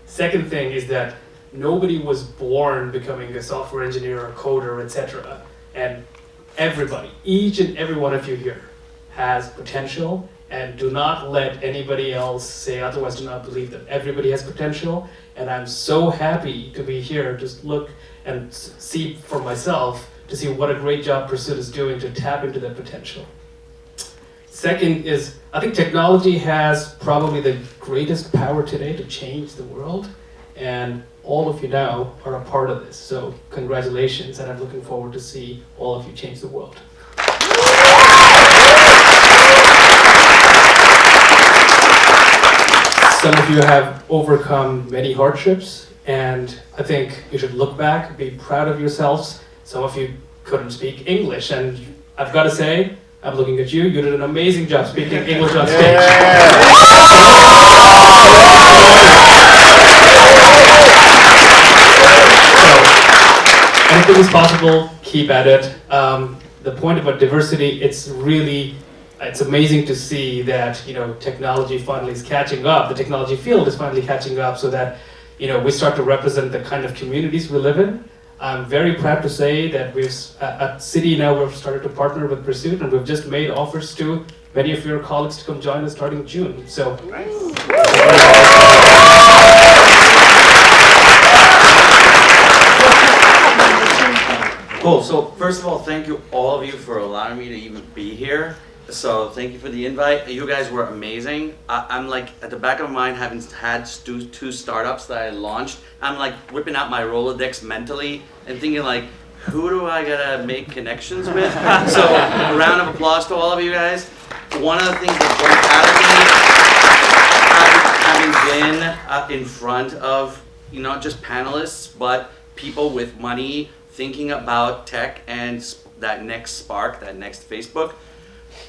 Second thing is that nobody was born becoming a software engineer or coder, etc. And everybody, each and every one of you here has potential, and do not let anybody else say otherwise. Do not believe that everybody has potential. And I'm so happy to be here, just look and see for myself, to see what a great job Pursuit is doing to tap into that potential. Second is, I think technology has probably the greatest power today to change the world, and all of you now are a part of this. So congratulations, and I'm looking forward to see all of you change the world. Some of you have overcome many hardships, and I think you should look back, be proud of yourselves. Some of you couldn't speak English, and I've got to say, I'm looking at you, you did an amazing job speaking English on stage. So, anything is possible, keep at it. The point about diversity, it's amazing to see that, technology finally is catching up. The technology field is finally catching up, so that, we start to represent the kind of communities we live in. I'm very proud to say that at City now we've started to partner with Pursuit, and we've just made offers to many of your colleagues to come join us starting June. So. Cool. So first of all, thank you all of you for allowing me to even be here. So thank you for the invite. You guys were amazing. I'm like at the back of my mind, having had two startups that I launched, I'm like whipping out my Rolodex mentally and thinking like, who do I gotta make connections with? So a round of applause to all of you guys. One of the things that jumped out at me, having been in front of not just panelists, but people with money thinking about tech and that next Spark, that next Facebook.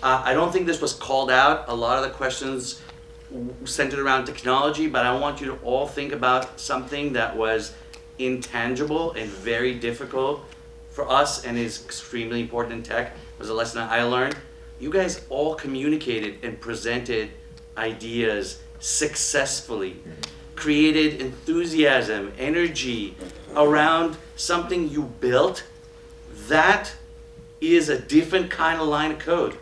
I don't think this was called out. A lot of the questions centered around technology, but I want you to all think about something that was intangible and very difficult for us and is extremely important in tech. It was a lesson I learned. You guys all communicated and presented ideas successfully, created enthusiasm, energy around something you built. That is a different kind of line of code.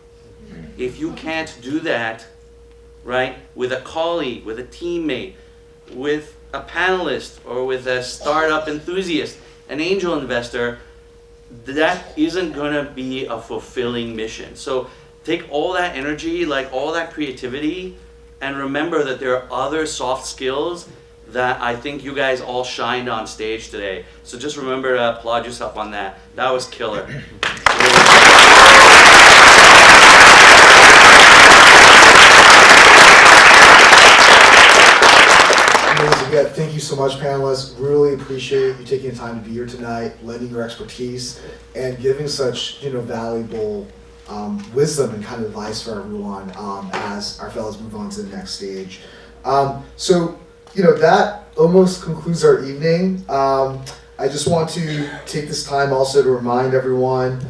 If you can't do that, right, with a colleague, with a teammate, with a panelist, or with a startup enthusiast, an angel investor, that isn't gonna be a fulfilling mission. So take all that energy, like all that creativity, and remember that there are other soft skills that I think you guys all shined on stage today. So just remember to applaud yourself on that. That was killer. Yeah, thank you so much, panelists. Really appreciate you taking the time to be here tonight, lending your expertise, and giving such valuable wisdom and kind of advice for everyone as our fellows move on to the next stage. So that almost concludes our evening. I just want to take this time also to remind everyone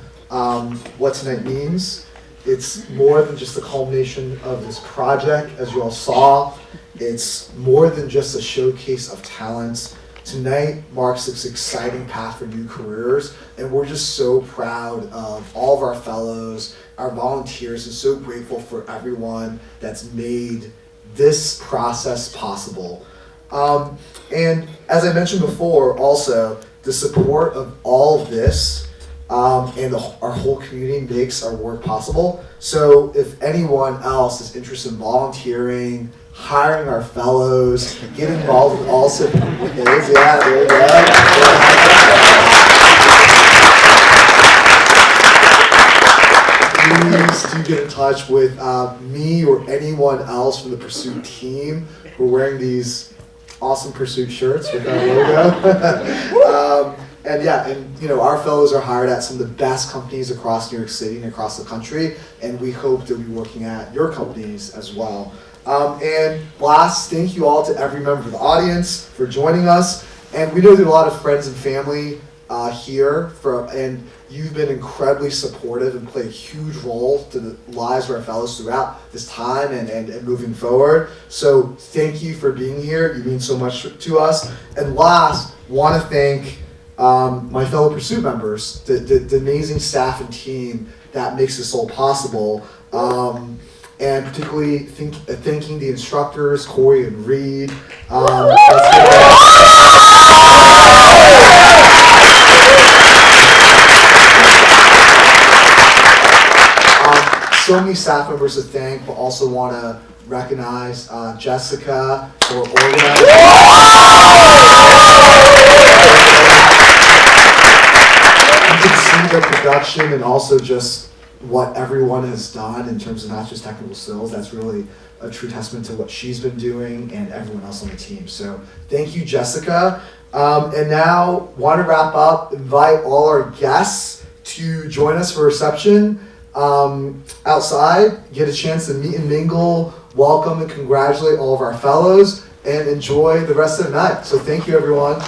what tonight means. It's more than just the culmination of this project, as you all saw. It's more than just a showcase of talents. Tonight marks this exciting path for new careers, and we're just so proud of all of our fellows, our volunteers, and so grateful for everyone that's made this process possible. And as I mentioned before, also, the support of all of this and our whole community makes our work possible. So if anyone else is interested in volunteering, hiring our fellows, getting involved with also, yeah, there you go. Please do get in touch with me or anyone else from the Pursuit team. We're wearing these awesome Pursuit shirts with our logo. And our fellows are hired at some of the best companies across New York City and across the country, and we hope to be working at your companies as well. And last, thank you all to every member of the audience for joining us. And we know that a lot of friends and family here, and you've been incredibly supportive and played a huge role to the lives of our fellows throughout this time and moving forward. So thank you for being here. You mean so much to us. And last, want to thank my fellow Pursuit members, the amazing staff and team that makes this all possible. And particularly thanking the instructors, Corey and Reed. So many staff members to thank, but also want to recognize Jessica for organizing. You can see the production and also just what everyone has done in terms of not just technical skills. That's really a true testament to what she's been doing and everyone else on the team. So thank you, Jessica. And now, want to wrap up, invite all our guests to join us for reception outside, get a chance to meet and mingle, welcome and congratulate all of our fellows, and enjoy the rest of the night. So thank you, everyone.